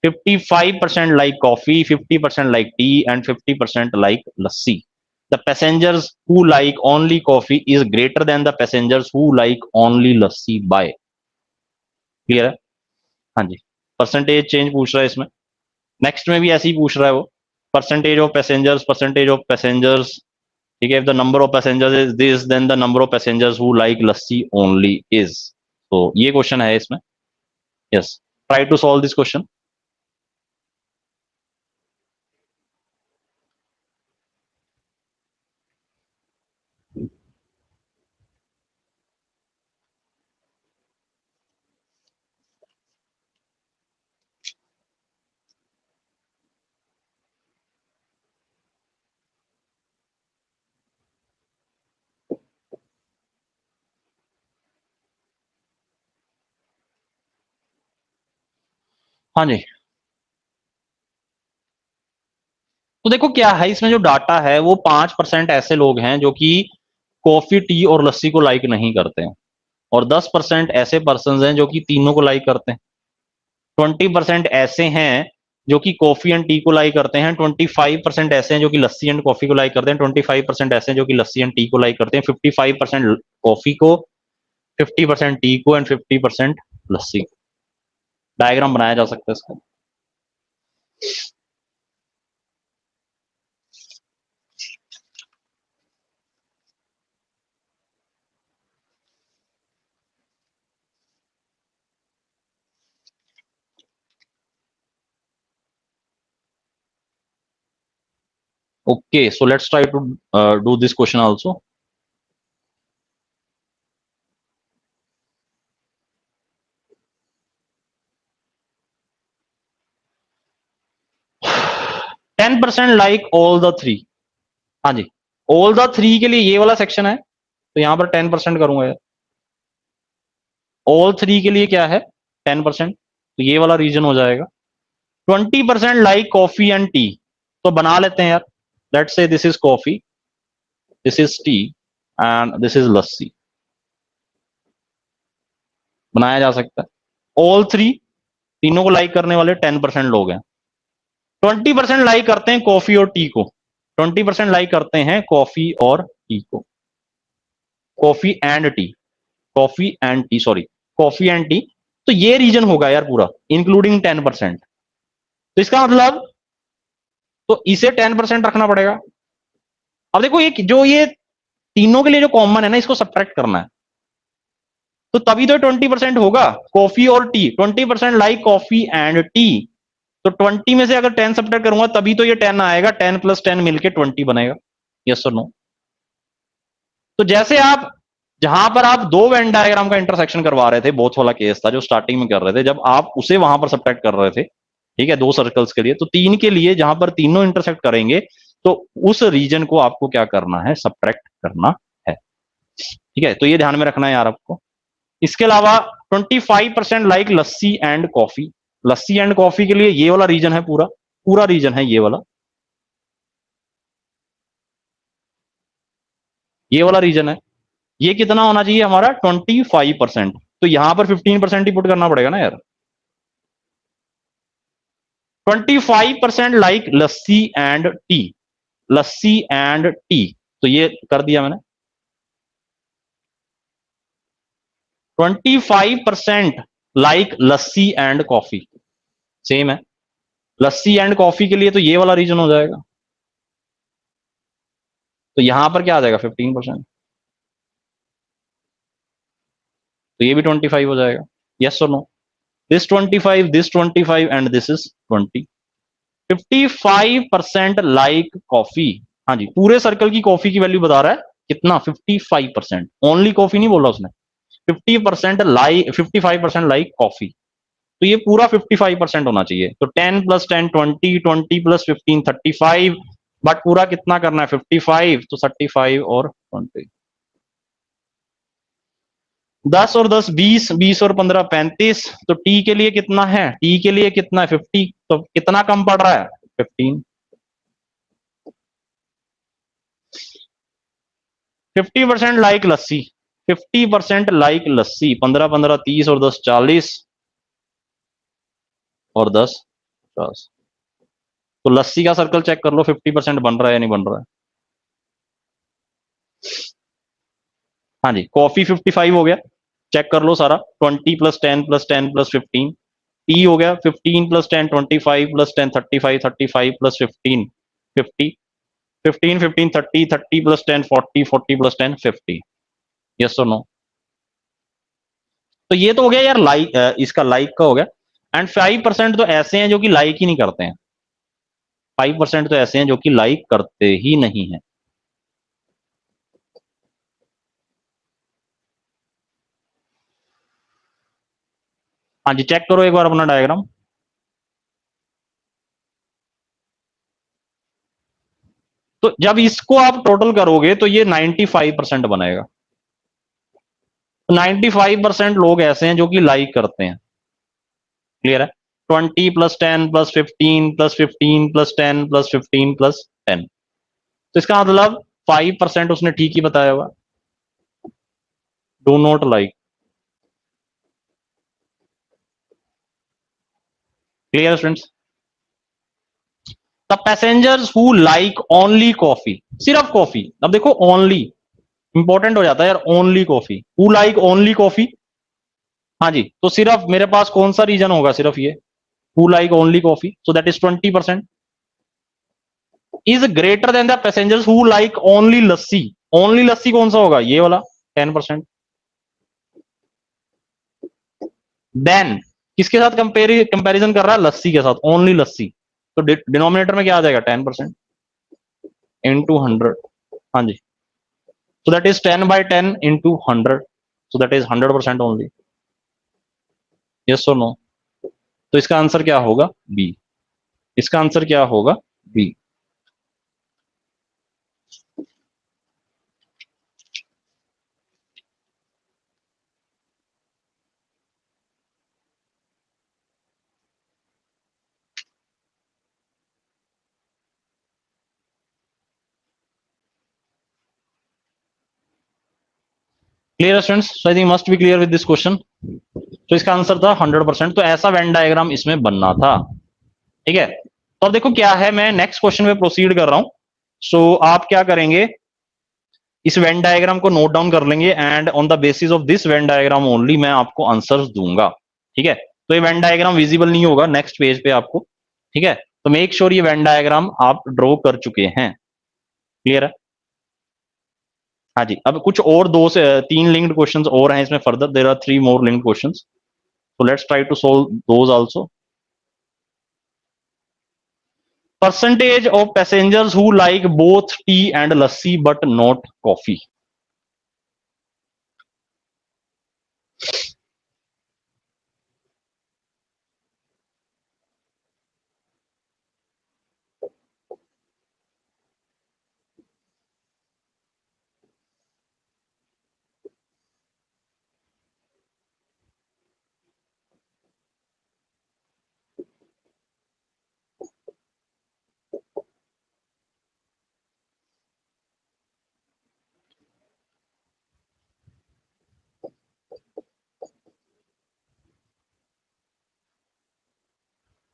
S1: 55% like coffee, 50% like tea, and 50% like lassi. The passengers who like only coffee is greater than the passengers who like only lassi by. Clear है? हाँ जी, percentage change पूछ रहा है इसमें। Next में भी ऐसे ही पूछ रहा है वो, percentage of passengers, percentage of passengers ठीक है, if the number of passengers is this then the number of passengers who like lassi only is. तो ये क्वेश्चन है इसमें। Yes, try to solve this question. हाँ जी, तो देखो क्या है इसमें जो डाटा है वो 5% ऐसे लोग हैं जो कि कॉफी टी और लस्सी को लाइक नहीं करते हैं, और 10% ऐसे पर्सन हैं जो कि तीनों को लाइक करते हैं। 20% ऐसे हैं जो कि कॉफी एंड टी को लाइक करते हैं। 25% ऐसे हैं जो कि लस्सी एंड कॉफी को लाइक करते हैं। 25% ऐसे हैं जो कि लस्सी एंड टी को लाइक करते हैं। 55% कॉफी को, 50% टी को एंड 50% लस्सी। डायग्राम बनाया जा सकता है इसका। Okay, so let's try to do this question also. Ten percent like all the three. हाँ जी, ऑल द थ्री के लिए ये वाला सेक्शन है, तो यहां पर 10% करूंगा यार। ऑल थ्री के लिए क्या है, 10%, तो ये वाला रीजन हो जाएगा। 20% लाइक कॉफी एंड टी, तो बना लेते हैं यार। Let's say this is coffee, this is tea and this is lassi. बनाया जा सकता है। ऑल थ्री, तीनों को लाइक करने वाले 10% लोग हैं। 20% लाइक करते हैं कॉफी और टी को। 20% लाइक करते हैं कॉफी और टी को। Coffee and T, coffee and T, sorry, coffee and T. तो ये रीजन होगा यार पूरा, इंक्लूडिंग 10%। तो इसका मतलब, तो इसे 10% रखना पड़ेगा। अब देखो ये जो ये तीनों के लिए जो कॉमन है ना, इसको सब्ट्रैक्ट करना है, तो तभी तो 20% होगा। कॉफी और T, 20% like coffee and T, तो 20 में से अगर 10 सब्ट्रैक्ट करूंगा तभी तो ये 10 आएगा। 10 + 10 मिलके 20 बनेगा। यस और नो? तो जैसे आप, जहां पर आप दो वेन डायग्राम का इंटरसेक्शन करवा रहे थे, बोथ वाला केस था जो स्टार्टिंग में कर रहे थे, जब आप उसे वहां पर सब्ट्रैक्ट कर रहे थे, ठीक है, दो सर्कल्स के लिए, तो तीन के लिए जहां पर तीनों इंटरसेक्ट करेंगे, तो उस रीजन को आपको क्या करना है, सब्ट्रैक्ट करना है। ठीक है, तो ये ध्यान में रखना है यार आपको। इसके अलावा 25% like lassi and coffee. Lassi and coffee के लिए ये वाला रीजन है, पूरा पूरा रीजन है ये वाला, ये वाला रीजन है। ये कितना होना चाहिए हमारा, 25%। तो यहां पर 15% ही पुट करना पड़ेगा ना यार। 25% like lassi and T, lassi and T, तो ये कर दिया मैंने। 25% like lassi and coffee, same है। लस्सी एंड कॉफी के लिए तो ये वाला रीजन हो जाएगा, तो यहां पर क्या आ जाएगा, 15%, तो ये भी 25 हो जाएगा। यस और no? This 25, this 25 and this is 20। 55% like coffee. हाँ जी, पूरे सर्कल की कॉफी की वैल्यू बता रहा है कितना, 55%। ओनली कॉफी नहीं बोला उसने, 50% लाइक, 55% लाइक कॉफी, तो ये पूरा 55% होना चाहिए। तो 10 + 10 20, 20 + 15 35, बट पूरा कितना करना है, 55, तो 35 और 20। 10 और 10 20, 20 और 15 35, तो टी के लिए कितना है, टी के लिए कितना है, 50, तो कितना कम पड़ रहा है, 15। 50% लाइक लस्सी, 50% लाइक लस्सी, 15 15 30 और 10 40 और 10 50। तो लस्सी का सर्कल चेक कर लो, 50% बन रहा है या नहीं बन रहा है। हाँ जी, कॉफी 55 हो गया, चेक कर लो सारा। 20 + 10 + 10 + 15, टी हो गया 15 + 10 25 + 10 35, 35 + 15 50, 15 15 30 30 प्लस 10 40 40 प्लस 10 50। यस और नो? तो ये तो हो गया यार लाइक, इसका लाइक का हो गया। एंड 5% तो ऐसे हैं जो कि लाइक ही नहीं करते हैं। 5% तो ऐसे हैं जो कि लाइक करते ही नहीं है। हाँ जी, चेक करो एक बार अपना डायग्राम। तो जब इसको आप टोटल करोगे तो ये 95% बनेगा। 95% लोग ऐसे हैं जो कि लाइक करते हैं। क्लियर है? 20 plus 10 plus 15 plus 15 plus 10 plus 15 plus 10। तो इसका मतलब 5% उसने ठीक ही बताया होगा। Do not like. Clear students? The passengers who like only coffee, सिर्फ कॉफी। अब देखो ओनली इंपॉर्टेंट हो जाता है यार, only coffee, who like only coffee. हाँ जी, तो सिर्फ मेरे पास कौन सा रीजन होगा, सिर्फ ये who like only coffee, so that is 20%। Is greater than the passengers who like only lassi. Only lassi कौन सा होगा, ये वाला 10%। देन किसके साथ कंपेरिजन कर रहा है, लस्सी के साथ, ओनली लस्सी। तो डिनोमिनेटर में क्या आ जाएगा, 10% इंटू 100। हाँ जी, so that is 10/10 into 100, so that is 100% only. Yes और नो? तो इसका आंसर क्या होगा, बी। इसका आंसर क्या होगा, B. Clear students? I think must be clear with this question. तो इसका आंसर था 100%। तो ऐसा वेन डायग्राम इसमें बनना था। ठीक है, तो अब देखो क्या है, मैं नेक्स्ट क्वेश्चन पे प्रोसीड कर रहा हूं। सो आप क्या करेंगे, इस वेन डायग्राम को नोट डाउन कर लेंगे and on the basis of this Venn diagram only मैं आपको आंसर्स दूंगा। ठीक है, तो ये वेन डायग्राम विजिबल नहीं होगा नेक्स्ट पेज पे आपको। ठीक है, तो मेक श्योर ये वेन डायग्राम आप ड्रॉ कर चुके हैं। क्लियर है? हाँ जी, अब कुछ और दो से तीन लिंक्ड क्वेश्चंस और हैं इसमें, further there are 3 more linked questions, so let's try to solve those also. Percentage of passengers who like both tea and lassi but not coffee.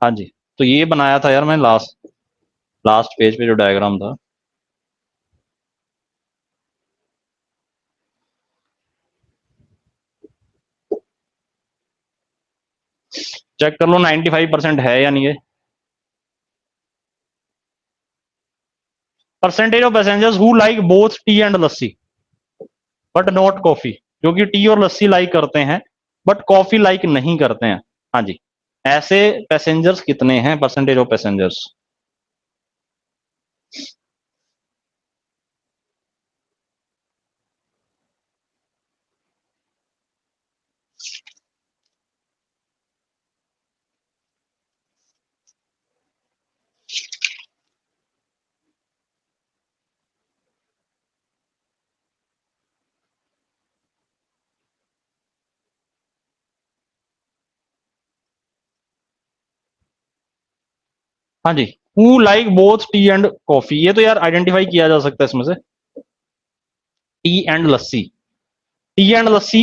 S1: हाँ जी, तो ये बनाया था यार मैं लास्ट लास्ट पेज पे जो डायग्राम था। चेक कर लो 95% है या नहीं है। Percentage of passengers who like both tea and lassi but not coffee, जो कि टी और लस्सी लाइक करते हैं बट कॉफी लाइक नहीं करते हैं। हाँ जी, ऐसे पैसेंजर्स कितने हैं, परसेंटेज ऑफ पैसेंजर्स। हाँ जी, who like both tea and coffee, ये तो यार आइडेंटिफाई किया जा सकता है इसमें से। T and lassi, T and lassi,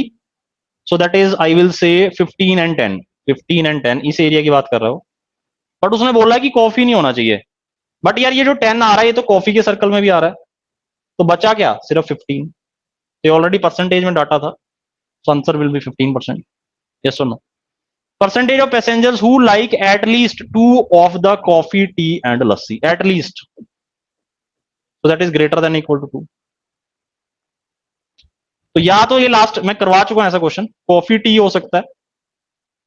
S1: so that is I will से 15 एंड 10, 15 एंड 10 इस एरिया की बात कर रहा हूं। बट उसने बोला कि कॉफी नहीं होना चाहिए। बट यार ये जो 10 आ रहा है ये तो कॉफी के सर्कल में भी आ रहा है, तो बचा क्या, सिर्फ 15। तो ऑलरेडी परसेंटेज में डाटा था, so answer will be 15%। Yes और no? Percentage of passengers who like at least 2 of the coffee tea and lassi, at least. तो that is greater than equal to 2। तो या तो ये लास्ट मैं करवा चुका हूं ऐसा क्वेश्चन, कॉफी टी हो सकता है,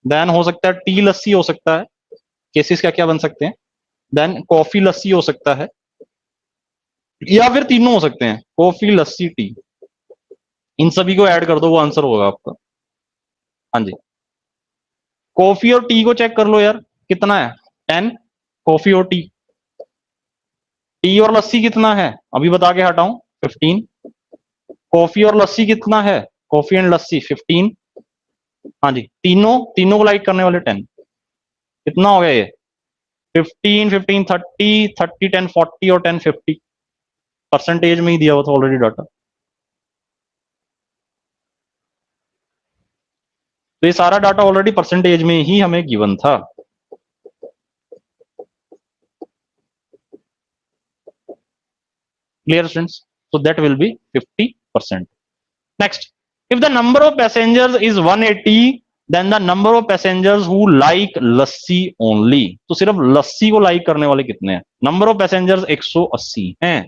S1: देन हो सकता है टी लस्सी हो सकता है, केसेस क्या क्या बन सकते हैं, देन कॉफी लस्सी हो सकता है, या फिर तीनों हो सकते हैं, कॉफी लस्सी टी। इन सभी को ऐड कर दो, वो आंसर होगा आपका। हाँ जी, कॉफी और टी को चेक कर लो यार, कितना है 10, कॉफी और टी। टी और लस्सी कितना है अभी बता के हटाऊं, 15। कॉफी और लस्सी कितना है, कॉफी एंड लस्सी 15। हाँ जी, तीनों तीनों को लाइक करने वाले 10। कितना हो गया ये, 15 15 30 30 10 40 और 10 50। परसेंटेज में ही दिया हुआ था ऑलरेडी डाटा। तो ये सारा डाटा ऑलरेडी परसेंटेज में ही हमें गिवन था। Clear students? so that will be 50%. Next, if the number of passengers is 180, then the number of passengers who like lassi only, तो सिर्फ लस्सी को लाइक करने वाले कितने हैं? नंबर ऑफ पैसेंजर्स 180 हैं।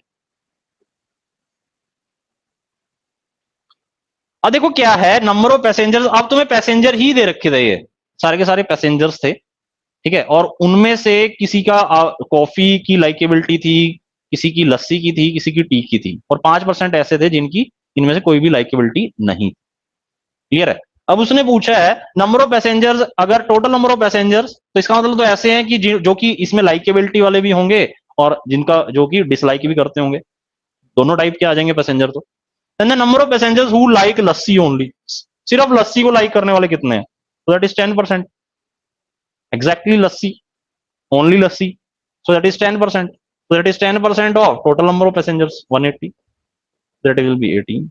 S1: अब देखो क्या है, नंबर ऑफ पैसेंजर्स, अब तुम्हें पैसेंजर ही दे रखे थे, ये सारे के सारे पैसेंजर्स थे, ठीक है, और उनमें से किसी का कॉफी की लाइकेबिलिटी थी, किसी की लस्सी की थी, किसी की टी की थी, और 5% ऐसे थे जिनकी इनमें से कोई भी लाइकेबिलिटी नहीं। क्लियर है? अब उसने पूछा है नंबर ऑफ पैसेंजर्स, अगर टोटल नंबर ऑफ पैसेंजर्स, तो इसका मतलब तो ऐसे हैं कि जो कि इसमें लाइकेबिलिटी वाले भी होंगे और जिनका जो कि डिसलाइक भी करते होंगे, दोनों टाइप के आ जाएंगे पैसेंजर। तो number of passengers who like lassi only, सिर्फ लस्सी को लाइक करने वाले कितने हैं? तो that is 10%। Exactly lassi, only lassi, so that is 10%. So that is 10% of total number of passengers 180. That will be 18.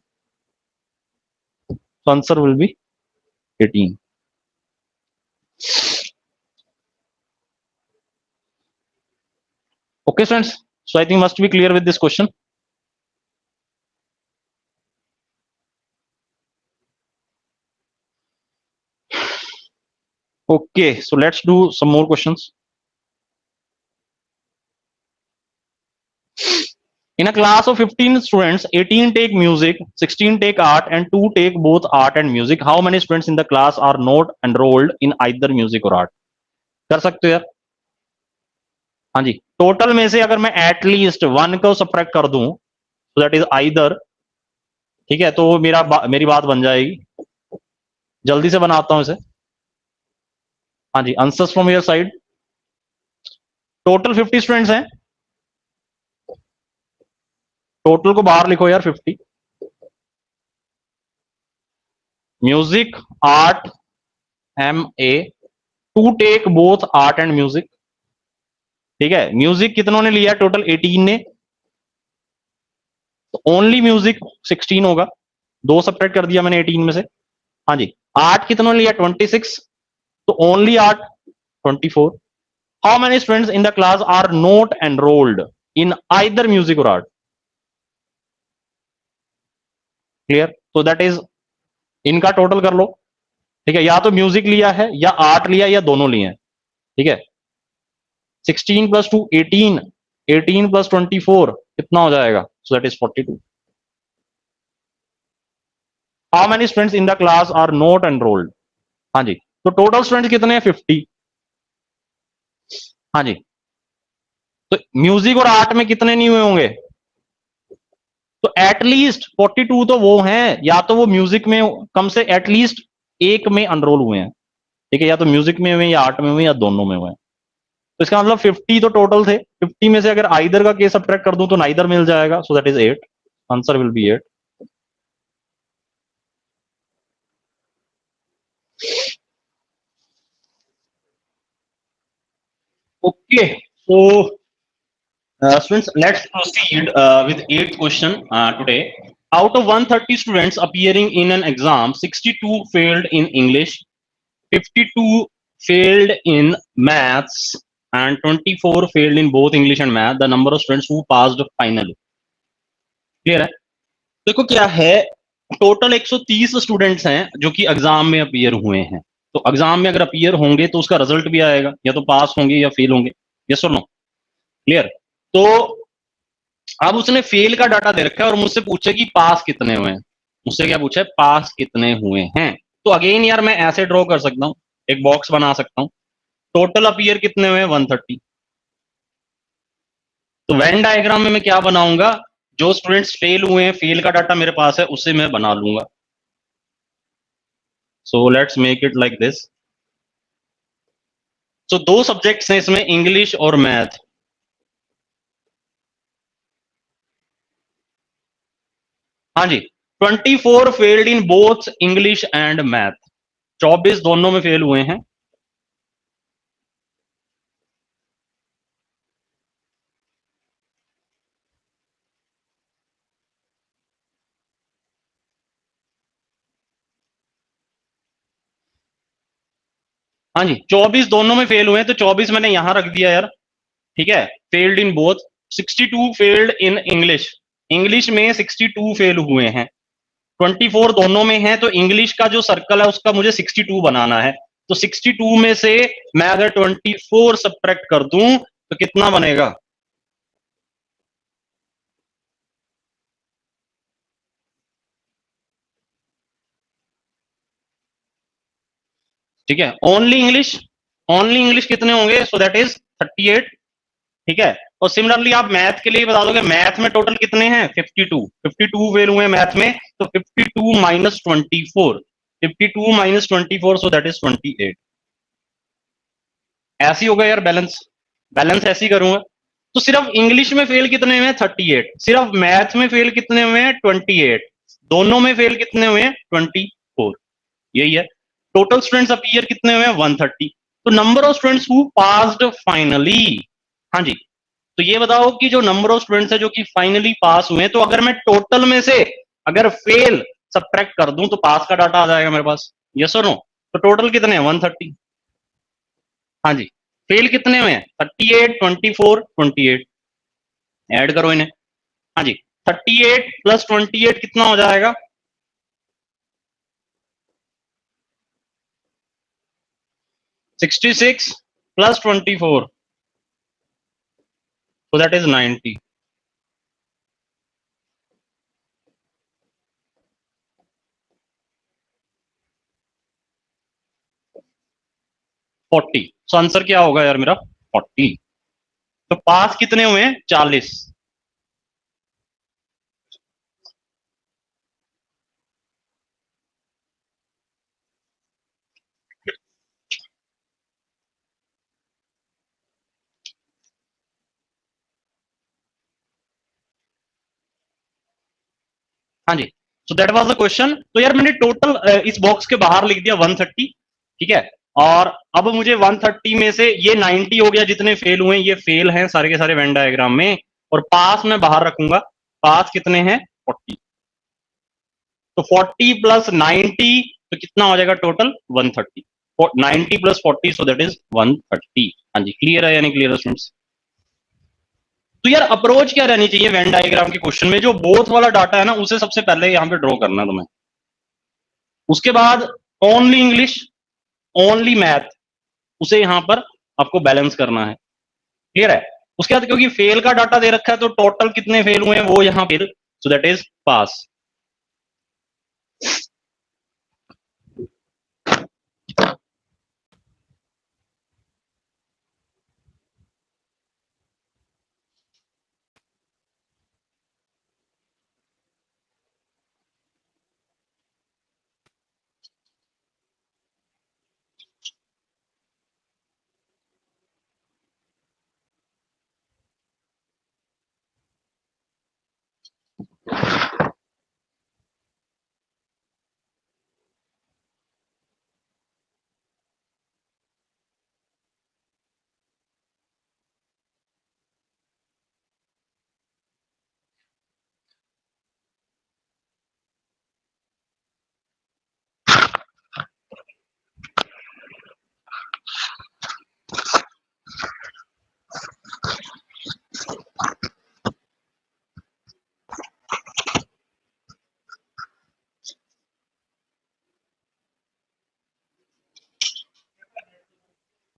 S1: So answer will be 18. Okay friends, so I think must be clear with this question. Okay, so let's do some more questions. In a class of 15 students, 18 take music, 16 take art, and 2 take both art and music. How many students in the class are not enrolled in either music or art? कर सकते हो यार? हाँ जी, total में से अगर मैं at least 1 को सब्ट्रैक्ट कर दूं, तो दैट इज आइदर, ठीक है, तो मेरी बात बन जाएगी। जल्दी से बनाता हूं इसे। हाँ जी, answers from your side. Total 50 students हैं, टोटल को बाहर लिखो यार 50। Music, art, MA, 2 take both art and music. ठीक है, म्यूजिक कितनों ने लिया? टोटल 18 ने, तो ओनली म्यूजिक 16 होगा, 2 सब्ट्रैक्ट कर दिया मैंने 18 में से। हाँ जी, आर्ट कितनों ने लिया? 26, तो only art 24। How many students in the class are not enrolled in either music or art? Clear? तो दैट इज, इनका टोटल कर लो, ठीक है, या तो म्यूजिक लिया है या आर्ट लिया या दोनों लिए हैं, ठीक है। 16 प्लस 2 18, 18 प्लस 24 कितना हो जाएगा? So that is 42। How many students in the class are not enrolled? हाँ जी, तो टोटल स्टूडेंट्स कितने हैं? 50। हाँ जी, तो म्यूजिक और आर्ट में कितने नहीं हुए होंगे? तो एटलीस्ट 42 तो वो हैं, या तो वो म्यूजिक में कम से एटलीस्ट एक में अनरोल हुए हैं, ठीक है, या तो म्यूजिक में हुए या आर्ट में हुए या दोनों में हुए। तो इसका मतलब 50 तो टोटल थे, 50 में से अगर आइदर का केस सब्ट्रैक्ट कर दूं तो नाइदर मिल जाएगा, so that is 8। Answer will B 8। Okay, so students, let's proceed with 8th question today. Out of 130 students appearing in an exam, 62 failed in English, 52 failed in maths, and 24 failed in both English and math. The number of students who passed finally. Clear है? देखो क्या है, total 130 students हैं जो कि exam में appear हुए हैं। तो एग्जाम में अगर अपीयर होंगे तो उसका रिजल्ट भी आएगा, या तो पास होंगे या फेल होंगे। यस और नो? क्लियर? तो अब उसने फेल का डाटा दे रखा है और मुझसे पूछे कि पास कितने हुए हैं। मुझसे क्या पूछा है, पास कितने हुए हैं। तो अगेन यार मैं ऐसे ड्रॉ कर सकता हूं, एक बॉक्स बना सकता हूं। टोटल अपीयर कितने हुए, 130। तो वेन डायग्राम में मैं क्या बनाऊंगा, जो स्टूडेंट्स फेल हुए हैं, फेल का डाटा मेरे पास है, उसे मैं बना लूंगा। So let's make it like this. So दो सब्जेक्ट्स हैं इसमें, इंग्लिश और मैथ। हाँ जी, 24 failed in both English and math. 24 दोनों में फेल हुए हैं। हाँ जी, 24 दोनों में फेल हुए हैं, तो 24 मैंने यहां रख दिया यार। ठीक है, failed in both. 62 failed in English, English में 62 फेल हुए हैं। 24 दोनों में है, तो इंग्लिश का जो सर्कल है उसका मुझे 62 बनाना है। तो 62 में से मैं अगर 24 सब्ट्रैक्ट कर दूं तो कितना बनेगा। ठीक है, ओनली इंग्लिश, ओनली इंग्लिश कितने होंगे, सो दैट इज 38। ठीक है, और सिमिलरली आप मैथ के लिए बता दोगे, मैथ में टोटल कितने हैं, 52। 52 फेल हुए मैथ में, तो 52 minus 24, 52 minus 24, so that is 28। ऐसे ही होगा यार बैलेंस, बैलेंस ऐसे ही करूंगा। तो सिर्फ इंग्लिश में फेल कितने हुए हैं, 38। सिर्फ मैथ में फेल कितने हुए हैं, 28। दोनों में फेल कितने हुए हैं, 24। यही है। टोटल स्टूडेंट्स अपीयर कितने हुए हैं, 130। तो number of students who passed finally. हाँ जी, तो ये बताओ कि जो नंबर ऑफ स्टूडेंट्स है जो कि फाइनली पास हुए हैं, तो अगर मैं टोटल में से अगर फेल सब्ट्रैक्ट कर दूं तो पास का डाटा आ जाएगा मेरे पास, यस और नो। तो टोटल कितने हैं, 130। हाँ जी, फेल कितने हुए हैं, 38, 24, 28। ऐड करो इन्हें। हाँ जी, 38 प्लस 28 कितना हो जाएगा, 66 plus 24, so that is 90। 40। So answer क्या होगा यार मेरा, 40। तो पास कितने हुए हैं, 40। हाँ जी, so that was the question. तो यार मैंने टोटल इस बॉक्स के बाहर लिख दिया 130। ठीक है, और अब मुझे 130 में से ये 90 हो गया, जितने फेल हुए ये फेल हैं सारे के सारे वेन डायग्राम में, और पास मैं बाहर रखूंगा। पास कितने हैं, 40। तो 40 प्लस 90, तो कितना हो जाएगा total, 130। 90 plus 40, so that is 130। हाँ जी, क्लियर है या नहीं क्लियर है स्टूडेंट्स। तो यार अप्रोच क्या रहनी चाहिए वेन डायग्राम के क्वेश्चन में, जो बोथ वाला डाटा है ना उसे सबसे पहले यहां पे ड्रॉ करना है तुम्हें। उसके बाद ओनली इंग्लिश, ओनली मैथ, उसे यहां पर आपको बैलेंस करना है। क्लियर है। उसके बाद क्योंकि फेल का डाटा दे रखा है, तो टोटल कितने फेल हुए हैं वो यहां पर, सो दैट इज पास।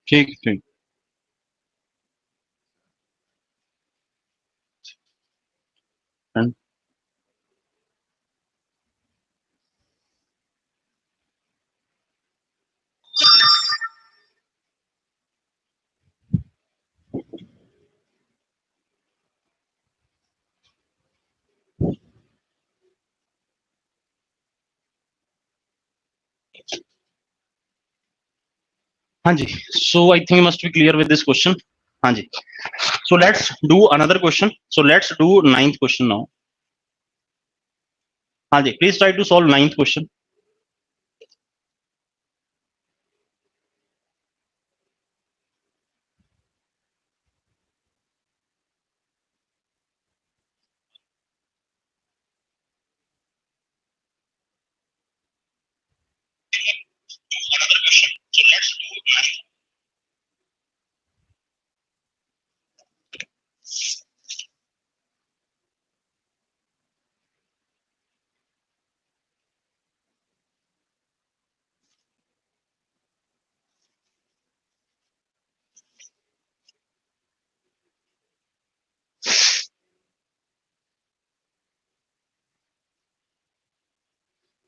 S1: ठीक ठीक। हाँ जी, so I think must be clear with this question. हाँ जी, so let's do another question. So let's do ninth question now. हाँ जी, please try to solve ninth question.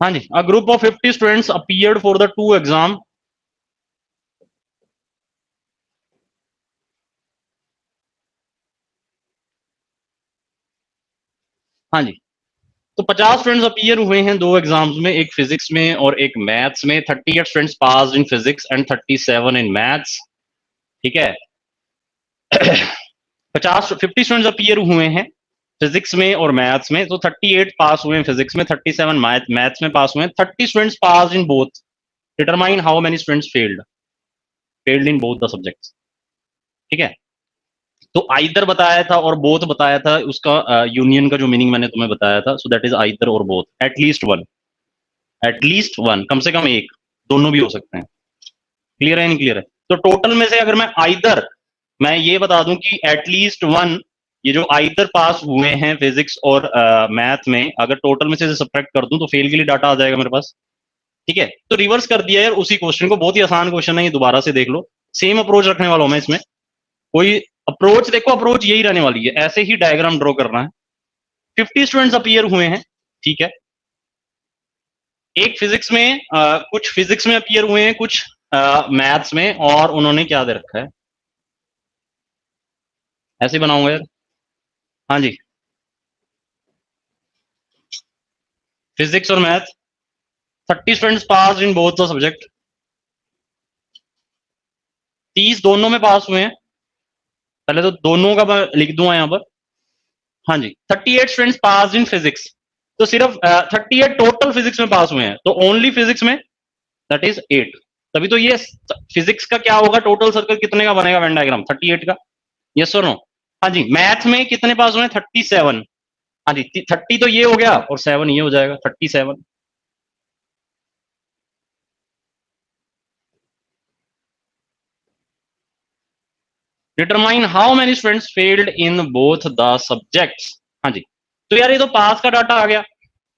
S1: हाँ जी, a group of 50 students appeared for the two exam। हाँ जी, तो 50 students appear हुए हैं दो एग्जाम्स में, एक फिजिक्स में और एक मैथ्स में। 38 students pass in physics and 37 in maths. ठीक है, 50 स्टूडेंट्स अपीयर हुए हैं फिजिक्स में और मैथ्स में, तो 38 पास हुए हैं फिजिक्स में, 37 मैथ्स में पास हुए हैं। 30 students pass in both. Determine how many students failed in both the subjects. ठीक है, तो आइदर बताया था और बोथ बताया था, उसका यूनियन का जो मीनिंग मैंने तुम्हें बताया था, सो दैट इज आइदर और बोथ। एटलीस्ट वन, कम से कम एक, दोनों भी हो सकते हैं। क्लियर है नहीं क्लियर है? तो टोटल में से अगर मैं आइदर, मैं ये बता दूं कि एटलीस्ट वन, ये जो आइदर पास हुए हैं फिजिक्स और मैथ में, अगर टोटल में से सब्ट्रैक्ट कर दूं तो फेल के लिए डाटा आ जाएगा मेरे पास। ठीक है, तो रिवर्स कर दिया यार उसी क्वेश्चन को। बहुत ही आसान क्वेश्चन है ये, दोबारा से देख लो। सेम अप्रोच रखने वाला हूं मैं इसमें। कोई अप्रोच देखो, अप्रोच यही रहने वाली है, ऐसे ही डायग्राम ड्रॉ करना है। 50 स्टूडेंट्स अपीयर हुए हैं। ठीक है, एक फिजिक्स में कुछ फिजिक्स में अपीयर हुए हैं, कुछ मैथ्स में, और उन्होंने क्या दे रखा है, ऐसे बनाऊंगा यार। हाँ जी, फिजिक्स और math, 30 students pass in both the subject. 30 दोनों में पास हुए हैं। पहले तो दोनों का मैं लिख दूंगा यहां पर। हाँ जी, 38 स्टूडेंट्स पास इन फिजिक्स, तो सिर्फ 38 टोटल फिजिक्स में पास हुए हैं, तो ओनली फिजिक्स में दैट इज 8। तभी तो ये फिजिक्स का क्या होगा, टोटल सर्कल कितने का बनेगा वेन डायग्राम, 38 का। यस और नो? हाँ जी, मैथ में कितने पास हुए हैं, 37। हाँ जी, 30 तो ये हो गया और 7 ये हो जाएगा, 37। Determine how many students failed in both the subjects. हाँ जी, तो यार ये तो पास का डाटा आ गया।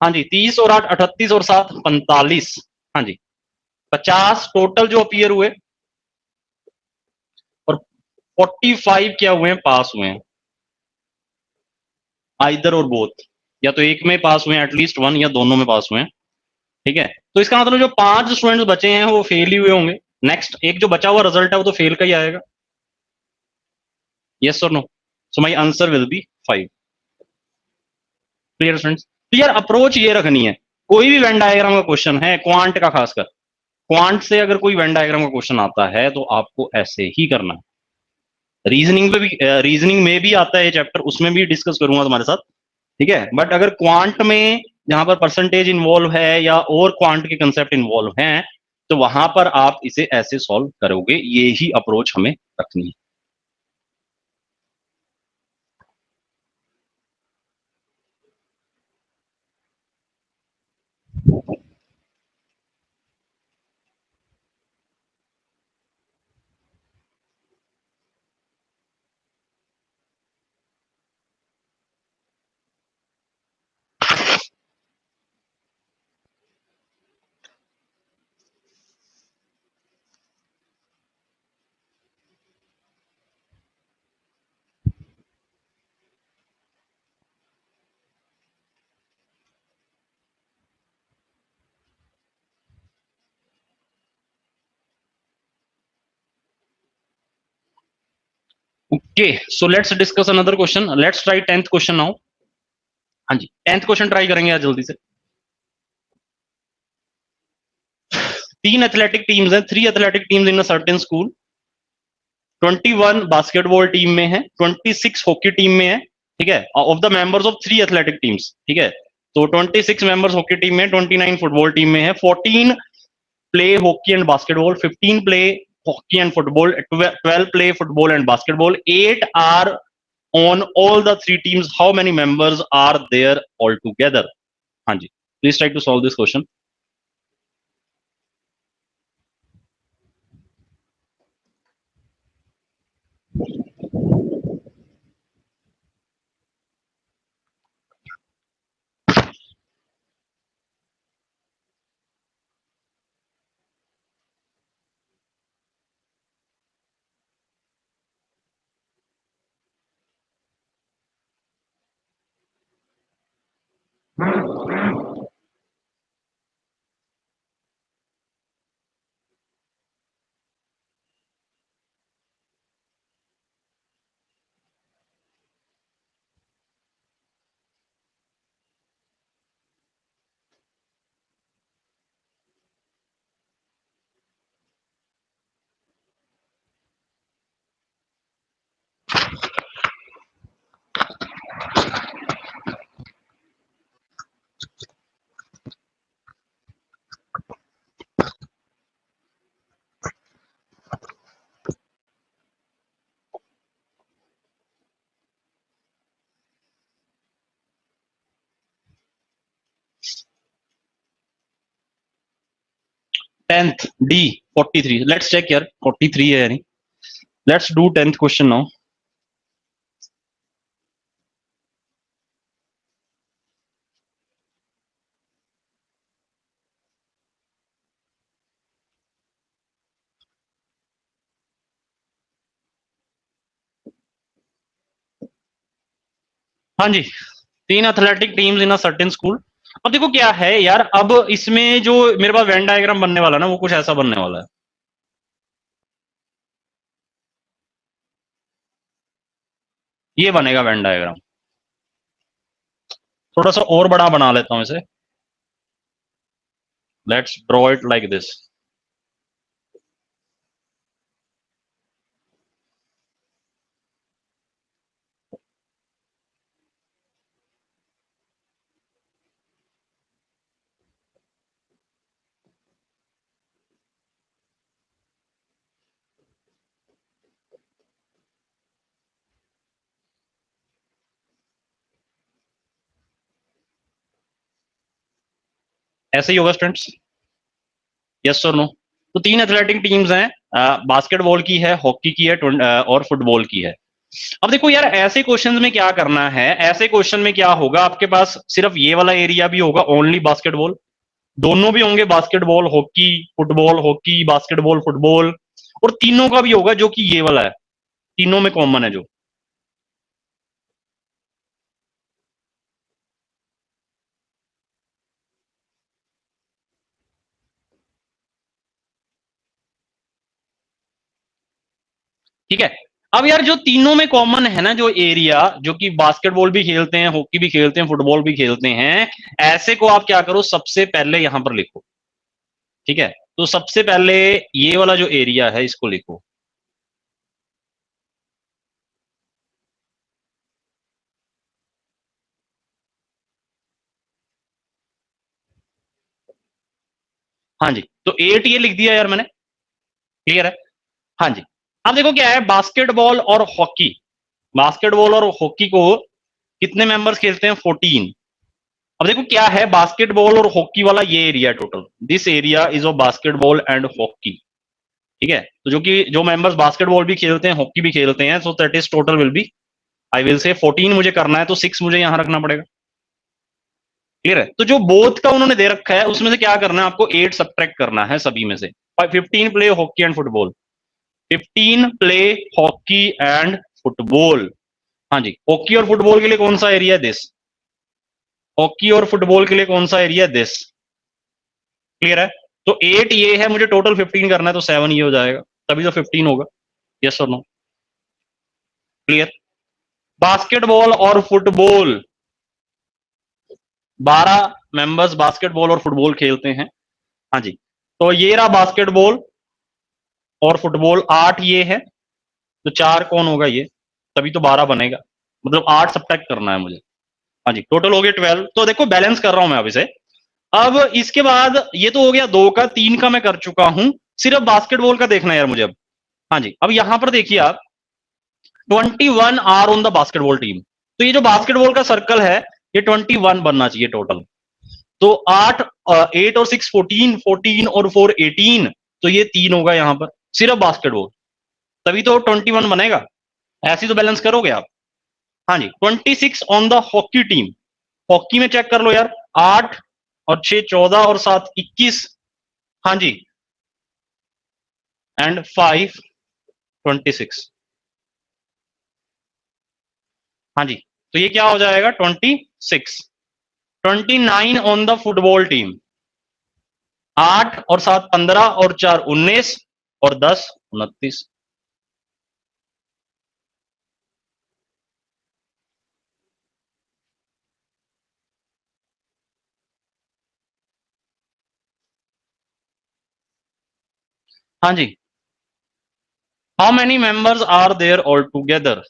S1: हाँ जी, 30 और 8 38 और 7 45। हाँ जी, 50 टोटल जो अपीयर हुए, और 45 क्या हुए हैं, पास हुए हैं। आइदर और बोथ, या तो एक में पास हुए हैं एटलीस्ट वन, या दोनों में पास हुए हैं। ठीक है, तो इसका मतलब जो 5 स्टूडेंट्स बचे हैं वो फेल ही हुए होंगे। नेक्स्ट एक जो बचा हुआ रिजल्ट है वो तो फेल का ही आएगा। यस और no? So my answer will be 5। Clear friends? तो यार अप्रोच ये रखनी है, कोई भी वेन डायग्राम का क्वेश्चन है, क्वांट का खासकर, क्वांट से अगर कोई वेन डायग्राम का क्वेश्चन आता है तो आपको ऐसे ही करना है। रीजनिंग पे भी, रीजनिंग में भी आता है ये चैप्टर, उसमें भी डिस्कस करूंगा तुम्हारे साथ। ठीक है, बट अगर क्वांट में जहां पर परसेंटेज इन्वॉल्व है या और क्वांट के कंसेप्ट इन्वॉल्व हैं, तो वहां पर आप इसे ऐसे सॉल्व करोगे। ये ही अप्रोच हमें रखनी है। Okay, so let's discuss another question. Let's try 10th question now. हाँ जी, 10th क्वेश्चन ट्राई करेंगे आज जल्दी से। 3 एथलेटिक टीम्स हैं, 3 athletic teams in a certain school, 21 basketball team में है, 26 हॉकी टीम में है, ठीक है, of the members of 3 athletic teams, ठीक है। तो 26 मेंबर्स हॉकी टीम में, 29 फुटबॉल टीम में है, 14 play hockey and basketball, 15 play hockey and football, 12 play football and basketball, 8 are on all the 3 teams. How many members are there altogether? हाँ जी, please try to solve this question. Tenth D 43. Let's check here. 43 है यानी. Let's do 10th question now. हाँ जी, 3 athletic teams in a certain school. अब देखो क्या है यार, अब इसमें जो मेरे पास वेन डायग्राम बनने वाला ना, वो कुछ ऐसा बनने वाला है. ये बनेगा वेन डायग्राम. थोड़ा सा और बड़ा बना लेता हूं इसे. Let's draw it like this. ऐसे ही होगा स्टूडेंट्स. यस और नो. तो 3 एथलेटिक टीम्स हैं, बास्केटबॉल की है, हॉकी की है, और फुटबॉल की है. अब देखो यार, ऐसे क्वेश्चंस में क्या करना है, ऐसे क्वेश्चन में क्या होगा, आपके पास सिर्फ ये वाला एरिया भी होगा, ओनली बास्केटबॉल. दोनों भी होंगे, basketball hockey, football hockey, basketball football. और तीनों का भी होगा जो कि ये वाला है, तीनों में कॉमन है जो. ठीक है. अब यार जो तीनों में कॉमन है ना, जो एरिया, जो कि बास्केटबॉल भी खेलते हैं, हॉकी भी खेलते हैं, फुटबॉल भी खेलते हैं, ऐसे को आप क्या करो, सबसे पहले यहां पर लिखो. ठीक है. तो सबसे पहले ये वाला जो एरिया है इसको लिखो. हाँ जी, तो 8 ये लिख दिया यार मैंने. क्लियर है. हाँ जी. अब देखो क्या है, बास्केटबॉल और हॉकी, बास्केटबॉल और हॉकी को कितने मेंबर्स खेलते हैं, 14. अब देखो क्या है, बास्केटबॉल और हॉकी वाला ये area total, this area is of basketball and hockey. ठीक है. तो जो कि जो मेंबर्स बास्केटबॉल भी खेलते हैं, हॉकी भी खेलते हैं, so that is total will be, I will से 14 मुझे करना है, तो 6 मुझे यहां रखना पड़ेगा. क्लियर है. तो जो बोथ का उन्होंने दे रखा है, उसमें से क्या करना है आपको, 8 सब्ट्रैक्ट करना है सभी में से. 15 play hockey and football, 15 play hockey and football. हाँ जी, हॉकी और फुटबॉल के लिए कौन सा एरिया है, दिस. हॉकी और फुटबॉल के लिए कौन सा एरिया है, दिस. क्लियर है. तो 8 ये है, मुझे टोटल 15 करना है, तो 7 ये हो जाएगा, तभी तो 15 होगा. यस और नो. क्लियर. बास्केटबॉल और फुटबॉल, 12 मेंबर्स बास्केटबॉल और फुटबॉल खेलते हैं. हाँ जी. तो ये रहा बास्केटबॉल और फुटबॉल, 8 ये है, तो 4 कौन होगा ये, तभी तो 12 बनेगा, मतलब 8 सब्ट्रैक्ट करना है मुझे। हाँ जी, टोटल हो गया 12। तो देखो बैलेंस कर रहा हूं मैं अब इसे। अब इसके बाद ये तो हो गया 2 का, 3 का मैं कर चुका हूं, सिर्फ बास्केटबॉल का देखना है यार मुझे अब। हाँ जी, अब यहां पर देखिए आप, 21 are on the basketball team. तो ये जो बास्केटबॉल का सर्कल है, ये 21 बनना चाहिए टोटल। तो 8, 8 और 6 14, 14 और 4 18, तो ये 3 होगा यहां पर, सिर्फ बास्केटबॉल, तभी तो 21 बनेगा। ऐसे तो बैलेंस करोगे आप। हाँ जी, 26 on the hockey team. Hockey में चेक कर लो यार, 8 और 6 14 और 7 21। हाँ जी, एंड 5 26। हाँ जी, तो ये क्या हो जाएगा 26। 29 ऑन द फुटबॉल टीम, 8 और 7 15 और 4 19 और 10 29। हाँ जी, how many members are there all together,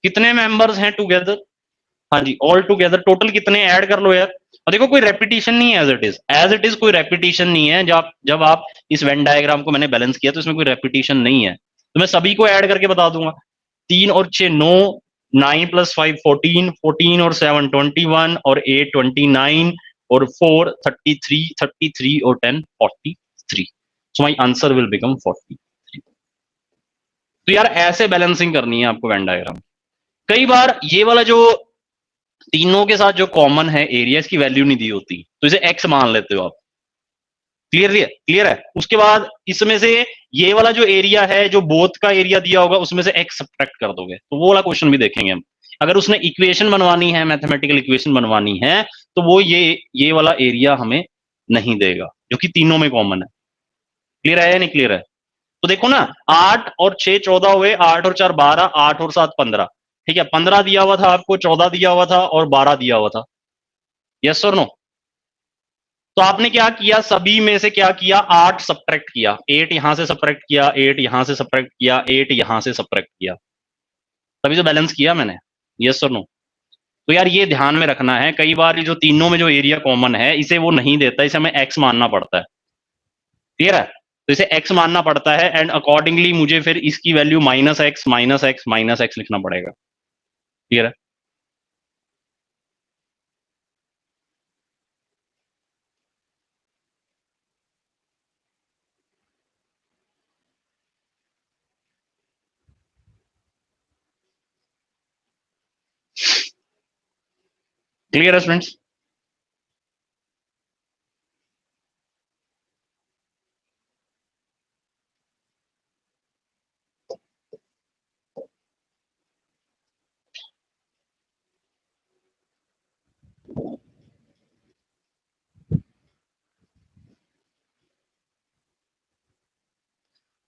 S1: कितने मेंबर्स हैं टुगेदर। हाँ जी, ऑल टुगेदर टोटल कितने ऐड कर लो यार। और देखो कोई रेपिटेशन नहीं है, एज इट इज कोई रेपिटेशन नहीं है। जब आप इस वेन डायग्राम को मैंने बैलेंस किया तो इसमें कोई रेपिटेशन नहीं है, तो मैं सभी को ऐड करके बता दूंगा। 3 और 6 9, 9 प्लस 5 14, 14 और 7 21 और 8 29 और 4 33, 33 और 10 43। सो माई आंसर विल बिकम 43। तो यार ऐसे बैलेंसिंग करनी है आपको वेन डायग्राम। कई बार ये वाला जो तीनों के साथ जो कॉमन है एरिया, इसकी वैल्यू नहीं दी होती, तो इसे एक्स मान लेते हो आप। क्लियर है। उसके बाद इसमें से ये वाला जो एरिया है, जो बोथ का एरिया दिया होगा, उसमें से एक्स सब्ट्रैक्ट कर दोगे, तो वो वाला क्वेश्चन भी देखेंगे हम। अगर उसने इक्वेशन बनवानी है, मैथमेटिकल इक्वेशन बनवानी है, तो वो ये वाला एरिया हमें नहीं देगा, जो कि तीनों में कॉमन है। क्लियर है या नहीं क्लियर है। तो देखो ना, 8 और 6 14 हुए, 8 और 4 12, 8 और 7 15। ठीक है, 15 दिया हुआ था आपको, 14 दिया हुआ था और 12 दिया हुआ था। यस और नो। तो आपने क्या किया, सभी में से क्या किया, 8 सब्ट्रैक्ट किया, 8 यहां से सब्ट्रैक्ट किया, 8 यहां से सब्ट्रैक्ट किया, 8 यहां से सब्ट्रैक्ट किया, तभी तो बैलेंस किया मैंने। यस और नो। तो यार ये ध्यान में रखना है, कई बार ये जो तीनों में जो एरिया कॉमन है, इसे वो नहीं देता, इसे हमें एक्स मानना पड़ता है। क्लियर है। तो इसे एक्स मानना पड़ता है, एंड अकॉर्डिंगली मुझे फिर इसकी value minus x minus x minus x लिखना पड़ेगा। क्लियर है। क्लियर है students.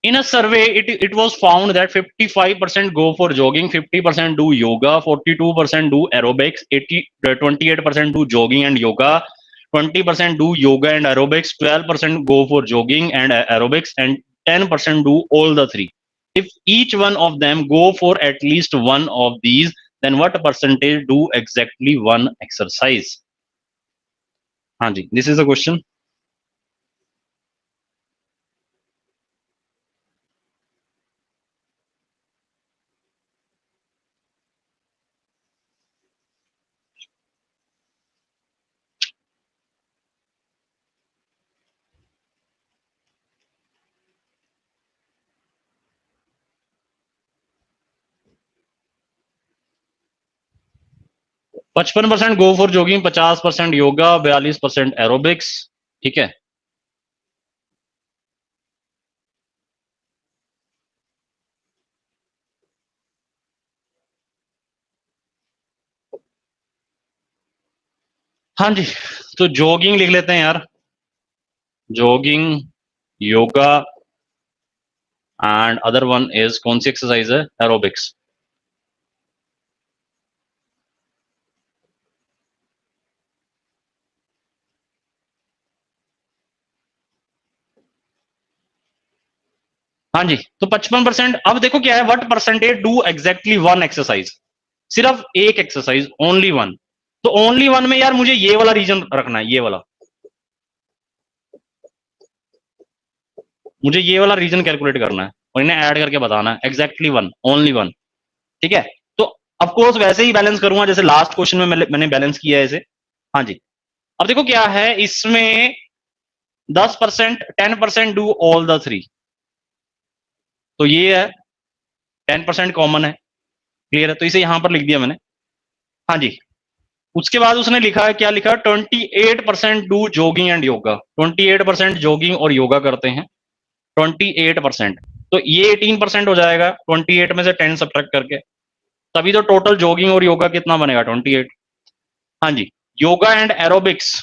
S1: In a survey, it was found that 55% go for jogging, 50% do yoga, 42% do aerobics, 28% do jogging and yoga, 20% do yoga and aerobics, 12% go for jogging and aerobics, and 10% do all the three. If each one of them go for at least one of these, then what percentage do exactly one exercise? हाँ जी, this is the question. 55% go for jogging, 50% yoga, 42% aerobics. ठीक है। हाँ जी, तो jogging लिख लेते हैं यार, jogging, yoga, and other one is, कौन सी एक्सरसाइज है, एरोबिक्स। हाँ जी, तो 55%। अब देखो क्या है, what percentage do exactly one exercise, सिर्फ एक एक्सरसाइज, ओनली वन। तो ओनली वन में यार मुझे ये वाला रीजन रखना है, ये वाला, मुझे ये वाला रीजन कैलकुलेट करना है और इन्हें ऐड करके बताना है, एग्जैक्टली वन, ओनली वन। ठीक है, तो ऑफ कोर्स वैसे ही बैलेंस करूंगा जैसे लास्ट क्वेश्चन में मैंने बैलेंस किया है इसे। हाँ जी, अब देखो क्या है इसमें, 10%, 10% डू ऑल द थ्री, तो ये है 10% कॉमन है, क्लियर है, तो इसे यहां पर लिख दिया मैंने। हाँ जी, उसके बाद उसने लिखा है, क्या लिखा है, 28% do jogging and yoga, 28% jogging और योगा करते हैं, 28%। तो ये 18% हो जाएगा 28 में से 10 सब्ट्रैक्ट करके, तभी तो टोटल जॉगिंग और योगा कितना बनेगा, 28। हाँ जी, yoga and aerobics,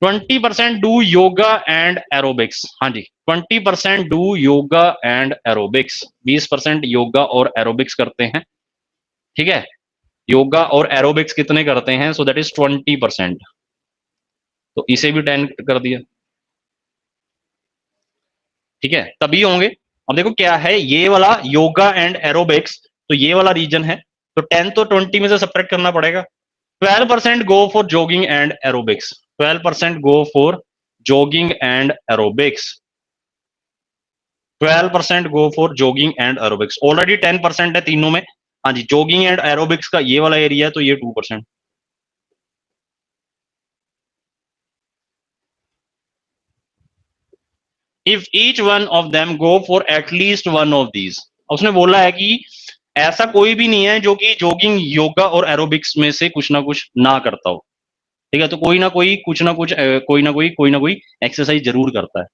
S1: 20% do yoga and aerobics. हाँ जी, 20% do yoga and aerobics, 20% yoga और एरोबिक्स करते हैं। ठीक है, योगा और एरोबिक्स कितने करते हैं, सो दैट इज 20%, तो इसे भी 10 कर दिया। ठीक है, तभी होंगे। अब देखो क्या है, ये वाला योगा एंड एरोबिक्स, तो ये वाला रीजन है, तो 10 तो 20 में से सब्ट्रैक्ट करना पड़ेगा। 12% go for jogging and aerobics, 12% go for jogging and aerobics, 12% go for jogging and aerobics, already 10% है तीनों में। हाँ जी, जॉगिंग एंड एरोबिक्स का ये वाला एरिया है, तो ये 2%। If each one of them go for at least one of these, उसने बोला है कि ऐसा कोई भी नहीं है जो कि जॉगिंग, योगा और एरोबिक्स में से कुछ ना कुछ ना करता हो। ठीक है, तो कोई ना कोई कुछ ना कुछ कोई ना कोई एक्सरसाइज जरूर करता है।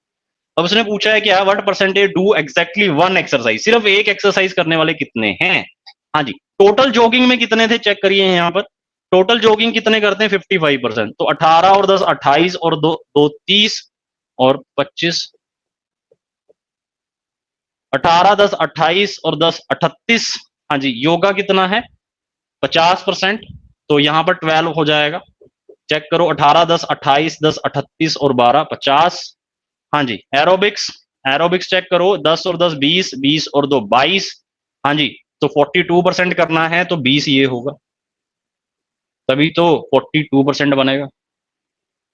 S1: अब उसने पूछा है क्या, what percentage do exactly one exercise, सिर्फ एक एक्सरसाइज करने वाले कितने हैं। हाँ जी, टोटल जॉगिंग में कितने थे चेक करिए यहाँ पर, टोटल जॉगिंग कितने करते हैं, 55%, तो 18 और 10 28 और दो दो 30 और 25, 18 10 28 और 10 38। हाँ जी, योगा कितना है, 50%, तो यहाँ पर 12 हो जाएगा। चेक करो, 18 10 28 10 38 और 12 50। हाँ जी, एरोबिक्स, एरोबिक्स चेक करो, 10 और 10 20, 20 और 2 22। हाँ जी, तो 42% करना है, तो 20 ये होगा, तभी तो 42% बनेगा।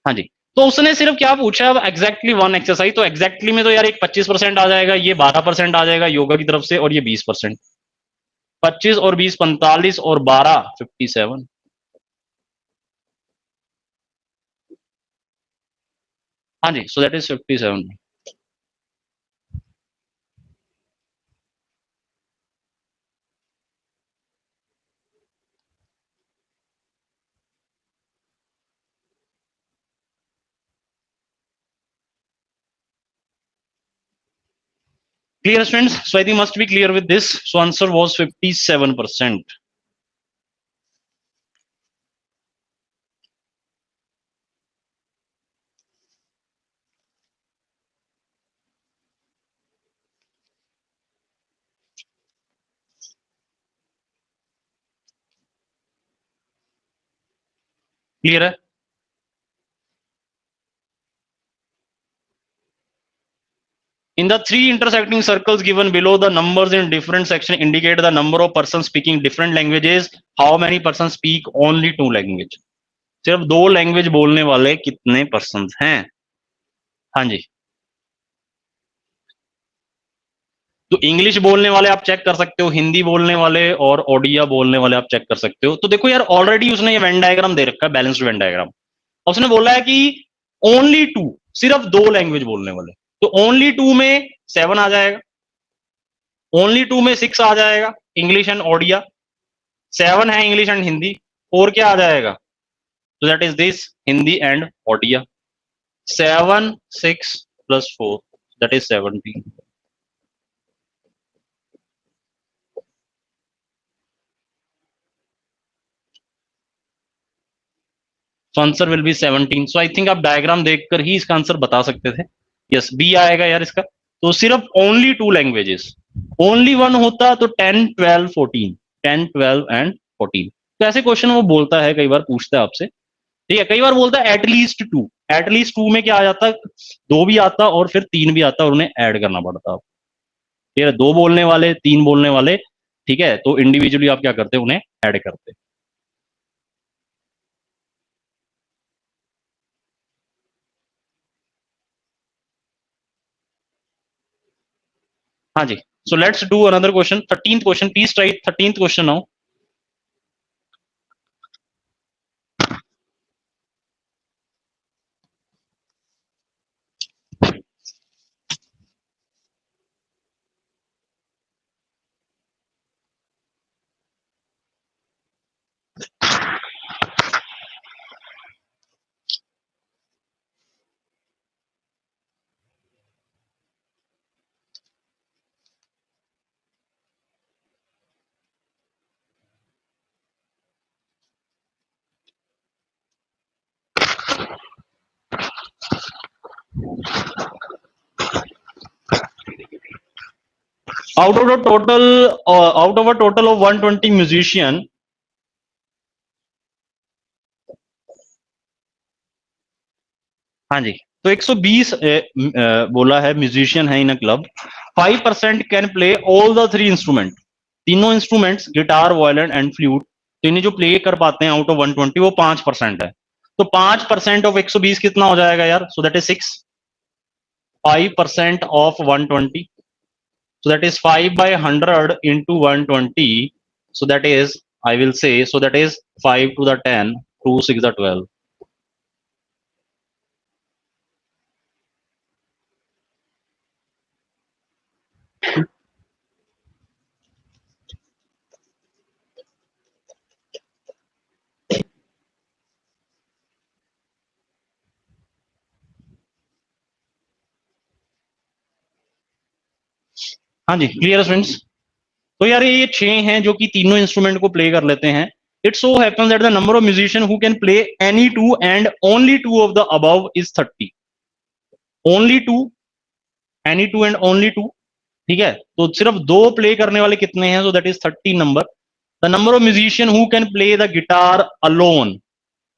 S1: हाँ जी, तो उसने सिर्फ क्या पूछा, अब एग्जैक्टली वन एक्सरसाइज, तो एग्जैक्टली में तो यार एक 25% आ जाएगा, ये 12% आ जाएगा योगा की तरफ से, और ये 20%, 25 और 20 45 और 12 57। हाँ जी, so that is 57। Clear students, so I think must be clear with this, so answer was 57%। Clear है, in the three intersecting circles given below, the numbers in different section indicate the number of persons speaking different languages, how many persons speak only two language, सिर्फ दो language बोलने वाले कितने person हैं। हाँ जी, तो इंग्लिश बोलने वाले आप चेक कर सकते हो, हिंदी बोलने वाले और ओडिया बोलने वाले आप चेक कर सकते हो। तो देखो यार, ऑलरेडी उसने ये वेन डायग्राम दे रखा है, बैलेंस्ड वेन डायग्राम, उसने बोला है कि ओनली टू, सिर्फ दो लैंग्वेज बोलने वाले, तो ओनली टू में 7 आ जाएगा, ओनली टू में 6 आ जाएगा, इंग्लिश एंड ओडिया, 7 है इंग्लिश एंड हिंदी, 4 क्या आ जाएगा, तो that is this Hindi and Odia, 7 6 plus 4, that is 17। So answer will B 17। So I think आप डायग्राम देखकर ही इसका आंसर बता सकते थे। यस, बी आएगा यार इसका। तो सिर्फ ओनली 2 लैंग्वेजेस, ओनली वन होता तो 10 12 14, 10 12 एंड 14। तो ऐसे क्वेश्चन वो बोलता है, कई बार पूछता है आपसे, ठीक है, कई बार बोलता है एटलीस्ट टू। एटलीस्ट टू में क्या आ जाता, दो भी आता और फिर तीन भी आता और उन्हें ऐड करना पड़ता। ठीक है, दो बोलने वाले, तीन बोलने वाले, ठीक है, तो इंडिविजुअली आप क्या करते, उन्हें ऐड करते। हाँ जी, so let's do another question, 13th question, please write 13th question now. Out of the total, out of a total of 120 musician, हाँ जी, तो 120 बोला है म्यूजिशियन है in a club, 5% can play all the three instrument, तीनों instruments guitar violin and flute, तो इन्हें जो प्ले कर पाते हैं आउट ऑफ 120 वो 5% है। तो 5% ऑफ 120 कितना हो जाएगा यार, सो that is 6। 5% of 120, so that is 5 by 100 into 120, so that is, I will say, so that is 5 to the 10, 2 6 the 12। हाँ जी, क्लियर स्टूडेंट्स। तो यार ये छह हैं जो कि तीनों इंस्ट्रूमेंट को प्ले कर लेते हैं। It so happens that the number of musician who can play any two and only two of the above is 30। Only two, any two and only two, ठीक है, तो सिर्फ दो प्ले करने वाले कितने हैं, so that is 30 number. The number of musician who can play the guitar alone,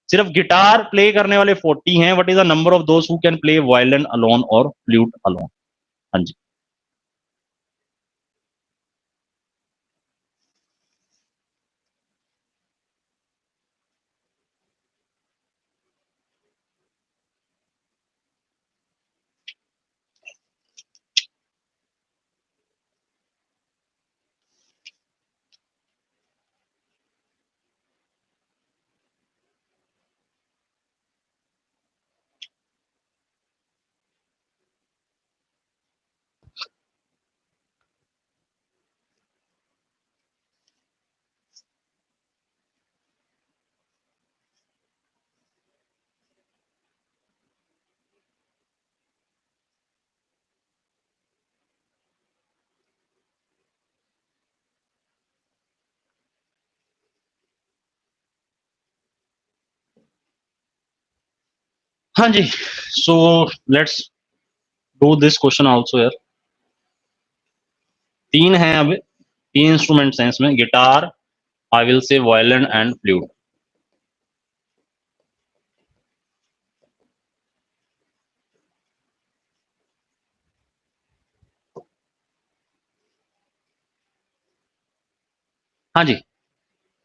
S1: सिर्फ गिटार प्ले करने वाले 40 हैं। What is the number of those who can play violin alone और फ्लूट अलोन। हाँ जी, हाँ जी, so let's do this question also यार। तीन हैं अब, तीन इंस्ट्रूमेंट्स हैं इसमें, guitar, I will say violin and flute. हाँ जी,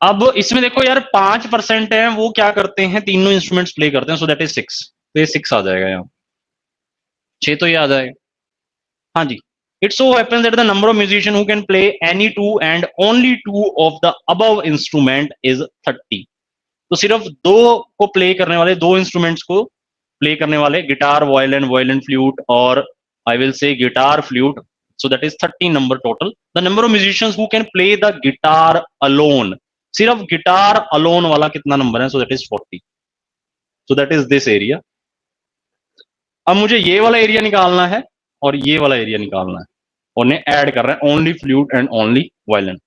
S1: अब इसमें देखो यार 5% है वो क्या करते हैं, तीनों इंस्ट्रूमेंट्स प्ले करते हैं, सो दैट इज 6। तो ये 6 आ जाएगा यहाँ, 6 तो ये आ जाएगा। हाँ जी, it so happens that the number of musician who can play any two and only two of the above instrument is 30। तो सिर्फ दो को प्ले करने वाले, दो इंस्ट्रूमेंट्स को प्ले करने वाले, गिटार वायलिन, वायलिन फ्लूट और आई विल से guitar flute, so that is 30 number total. The number of musicians who can play the guitar alone, सिर्फ गिटार अलोन वाला कितना नंबर है, so that is 40। So that is this area. अब मुझे ये वाला एरिया निकालना है और ये वाला एरिया निकालना है, उन्हें ऐड कर रहे हैं, only flute and only violin.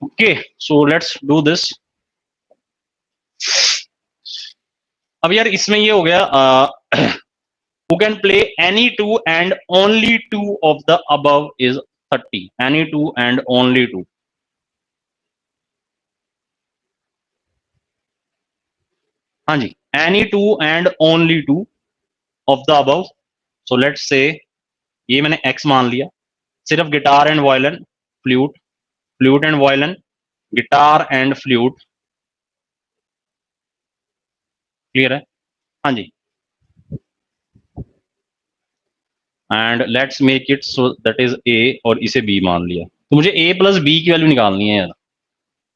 S1: Okay, so let's do this. अब यार इसमें ये हो गया, who can play any two and only two of the above is 30, any two and only two। हाँ जी, any two and only two of the above। so let's say ये मैंने x मान लिया, सिर्फ guitar and violin, flute, flute and violin, guitar and flute. Clear है? हाँ जी। And let's make it so that is A, और इसे बी मान लिया। तो मुझे ए प्लस बी की वैल्यू निकालनी है यार।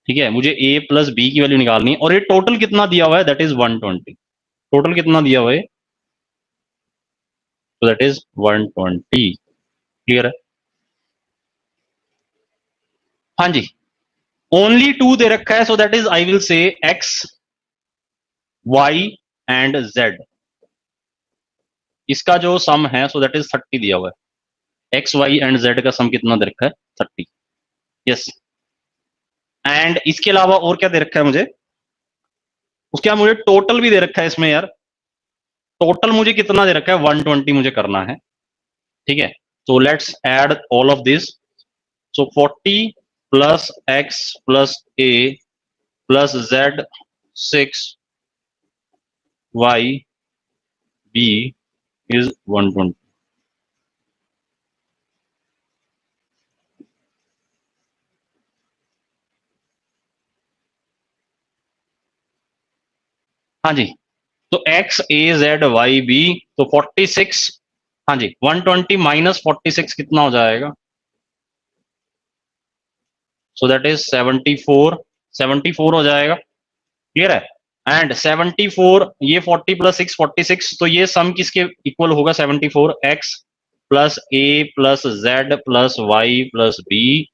S1: ठीक है, मुझे ए प्लस बी की वैल्यू निकालनी है, और ये टोटल कितना दिया हुआ है, दैट इज 120। टोटल कितना दिया हुआ है? तो दैट इज 120। क्लियर है? हाँ जी। ओनली टू दे रखा है, so that is I will say x, y and z. इसका जो सम है सो दैट इज 30 दिया हुआ है। एक्स वाई एंड जेड का सम कितना दे रखा है? 30। यस। एंड इसके अलावा और क्या दे रखा है मुझे? उसके बाद मुझे टोटल भी दे रखा है इसमें यार। टोटल मुझे कितना दे रखा है? 120 मुझे करना है। ठीक है, so let's add all of this। so 40 plus x plus a plus z 6 y b is 120। हाँ जी, तो x a z y b, तो 46। हाँ जी, 120 माइनस 46 कितना हो जाएगा? So that is 74। 74 हो जाएगा। क्लियर है? एंड 74, ये 40 प्लस 6 46, तो ये सम किसके इक्वल होगा? 74 X plus A plus Z plus Y plus B,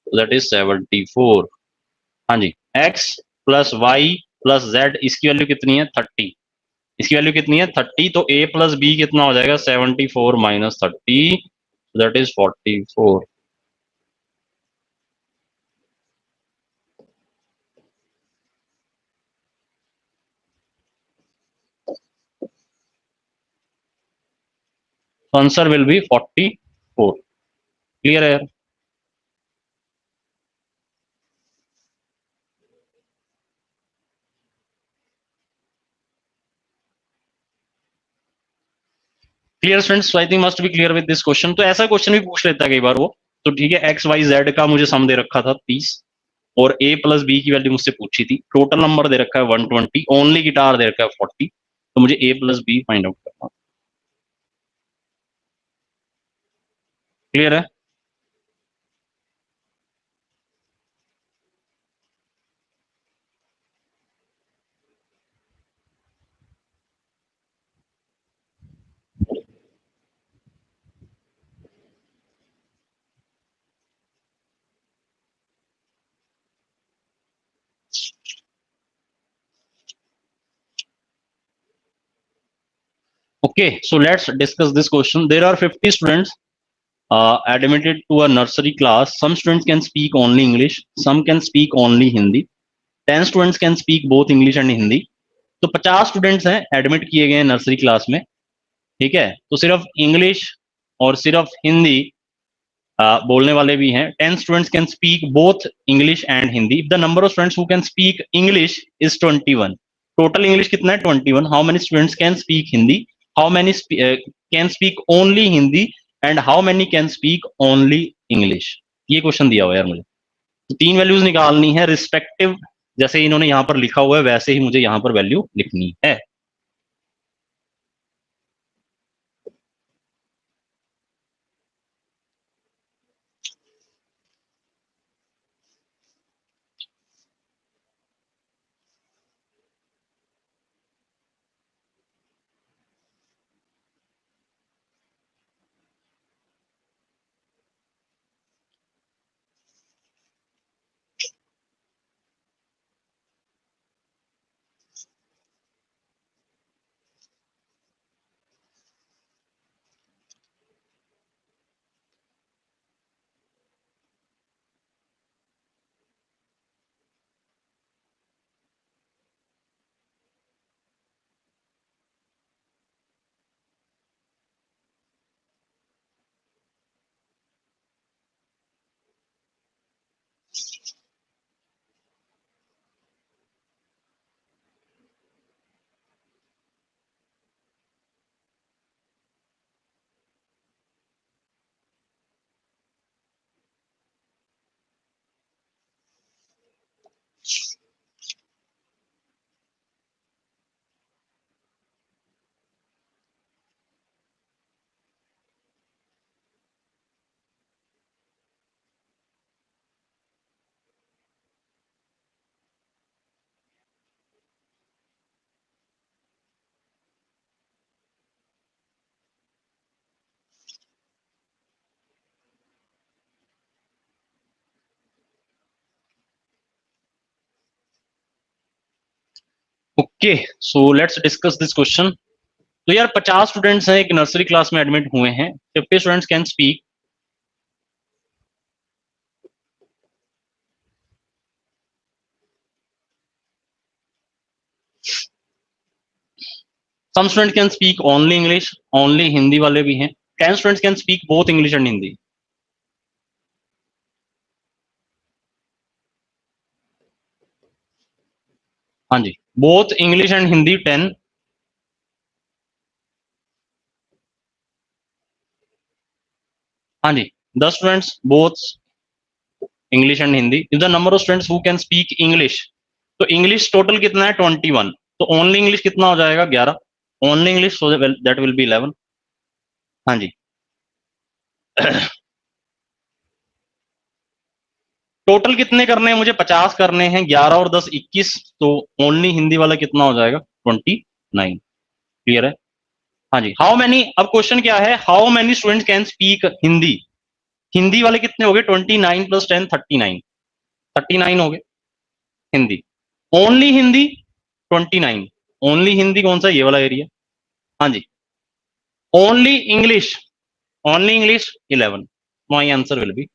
S1: that is 74। हाँ जी, X plus Y plus Z, इसकी वैल्यू कितनी है? 30। इसकी वैल्यू कितनी है? 30। तो ए प्लस बी कितना हो जाएगा? 74 minus 30, that is 44। Answer will be 44। Clear है? Clear students, I think must be clear with this question. तो ऐसा क्वेश्चन भी पूछ लेता है कई बार वो। तो ठीक है, एक्स वाई जेड का मुझे सम दे रखा था 30, और ए प्लस बी की वैल्यू मुझसे पूछी थी। टोटल नंबर दे रखा है 120, ओनली गिटार दे रखा है 40। तो मुझे A plus B find out करना। क्लियर है? Okay, so let's discuss this question. There are 50 students admitted to a nursery class. Some students can speak only English, some can speak only Hindi, 10 students can speak both English and Hindi। तो 50 students हैं admit किए गए हैं nursery class में। ठीक है, तो सिर्फ इंग्लिश और सिर्फ हिंदी बोलने वाले भी हैं। 10 students can speak both English and Hindi. The number of students who can speak English is 21। Total English कितना है? 21। How many students can speak Hindi? How many can speak only Hindi? And how many can speak only English? ये question दिया हुआ है यार मुझे। तो तीन वैल्यूज निकालनी है रिस्पेक्टिव, जैसे इन्होंने यहाँ पर लिखा हुआ है वैसे ही मुझे यहाँ पर वैल्यू लिखनी है। Okay, so let's discuss this question. तो यार 50 स्टूडेंट्स हैं, एक नर्सरी क्लास में एडमिट हुए हैं। 50 students can speak. Some student can speak only English, only Hindi वाले भी हैं। 10 students can speak both English and Hindi. हाँ जी, बोथ इंग्लिश एंड हिंदी 10। हाँ जी, 10 students both English and Hindi. If the number of students who can speak English, तो English total कितना है 21, तो ओनली इंग्लिश कितना हो जाएगा 11। Only English, so that will B 11। हाँ जी। टोटल कितने करने हैं मुझे, 50 करने हैं, 11 और 10 21, तो ओनली हिंदी वाला कितना हो जाएगा 29। क्लियर है। हाँ जी, हाउ मैनी, अब क्वेश्चन क्या है, how many students can speak Hindi. Hindi वाले कितने हो गए, 29 प्लस 10 39, 39 हो गए हिंदी। ओनली हिंदी 29। ओनली हिंदी कौन सा, ये वाला एरिया। हाँ जी। Only English, only English 11। My answer will be,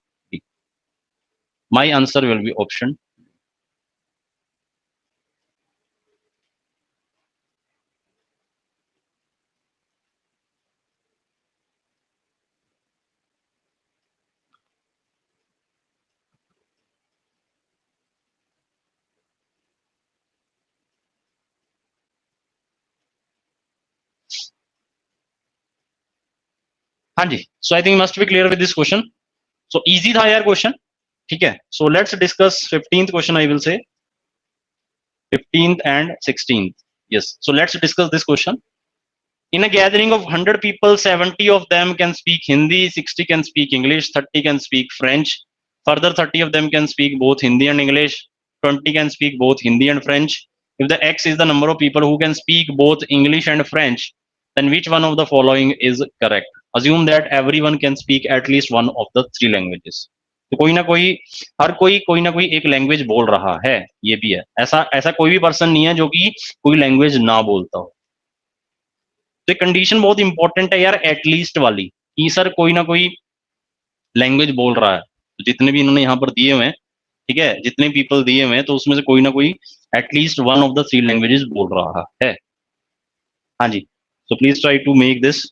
S1: my answer will be option. हाँ जी, so I think must be clear with this question. So easy था यार क्वेश्चन। ठीक है, so let's discuss 15th question, I will say 15th and 16th। Yes, so let's discuss this question. In a gathering of 100 people, 70 of them can speak Hindi, 60 can speak English, 30 can speak French. Further, 30 of them can speak both Hindi and English, 20 can speak both Hindi and French. If the X is the number of people who can speak both English and French, then which one of the following is correct? Assume that everyone can speak at least one of the three languages. तो कोई ना कोई, हर कोई ना कोई एक language बोल रहा है, ये भी है। ऐसा ऐसा कोई भी पर्सन नहीं है जो कि कोई लैंग्वेज ना बोलता हो। तो कंडीशन बहुत इंपॉर्टेंट है यार, एटलीस्ट वाली, कि सर कोई ना कोई लैंग्वेज बोल रहा है। तो जितने भी इन्होंने यहाँ पर दिए हुए हैं, ठीक है, जितने पीपल दिए हुए हैं, तो उसमें से कोई ना कोई at least one of the three languages बोल रहा है। हाँ जी, so please try to make this.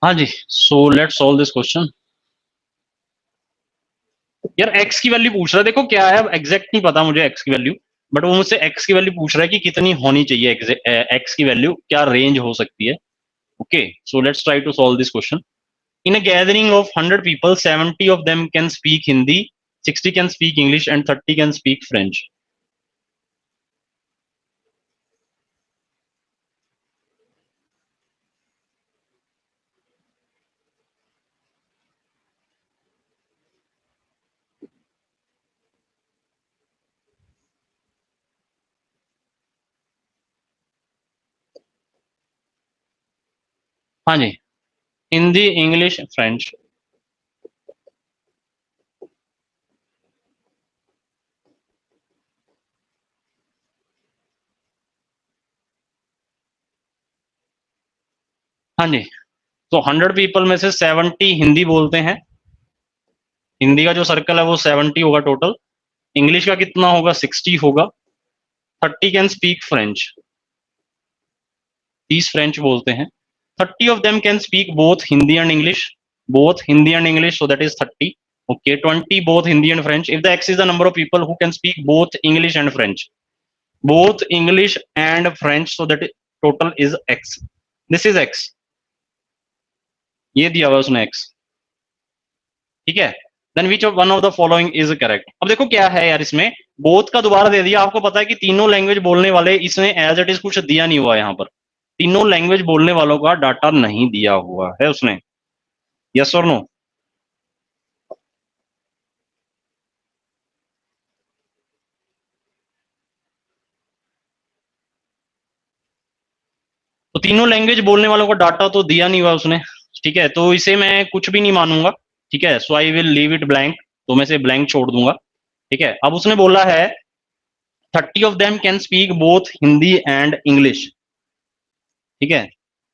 S1: हाँ जी, so let's solve this question. यार एक्स की वैल्यू पूछ रहा है, देखो क्या है, एग्जैक्ट नहीं पता मुझे एक्स की वैल्यू, बट वो मुझसे एक्स की वैल्यू पूछ रहा है कि कितनी होनी चाहिए एक्स की वैल्यू, क्या रेंज हो सकती है। Okay, so let's try to solve this question. In a gathering of 100 people, 70 of them can speak Hindi, 60 can speak English, and 30 can speak French. हाँ जी, हिंदी, इंग्लिश, फ्रेंच। हाँ जी, तो 100 पीपल में से 70 हिंदी बोलते हैं। हिंदी का जो सर्कल है वो 70 होगा टोटल। इंग्लिश का कितना होगा? 60 होगा। 30 कैन स्पीक फ्रेंच, 30 फ्रेंच बोलते हैं। 30 of them can speak both Hindi and English, both Hindi and English, so that is 30। Okay, 20 both Hindi and French. If the X is the number of people who can speak both English and French, both English and French, so that total is X. This is X. ये दिया हुआ उसने X, ठीक है। Then which of one of the following is correct. अब देखो क्या है यार, इसमें बोथ का दोबारा दे दिया। आपको पता है कि तीनों लैंग्वेज बोलने वाले, इसमें एज इट इज कुछ दिया नहीं हुआ। यहाँ पर तीनों लैंग्वेज बोलने वालों का डाटा नहीं दिया हुआ है उसने। यस और नो? तो तीनों लैंग्वेज बोलने वालों का डाटा तो दिया नहीं हुआ उसने, ठीक है। तो इसे मैं कुछ भी नहीं मानूंगा, ठीक है। So I will leave it blank, तो मैं इसे ब्लैंक छोड़ दूंगा, ठीक है। अब उसने बोला है 30 of them can speak both Hindi and English, ठीक है।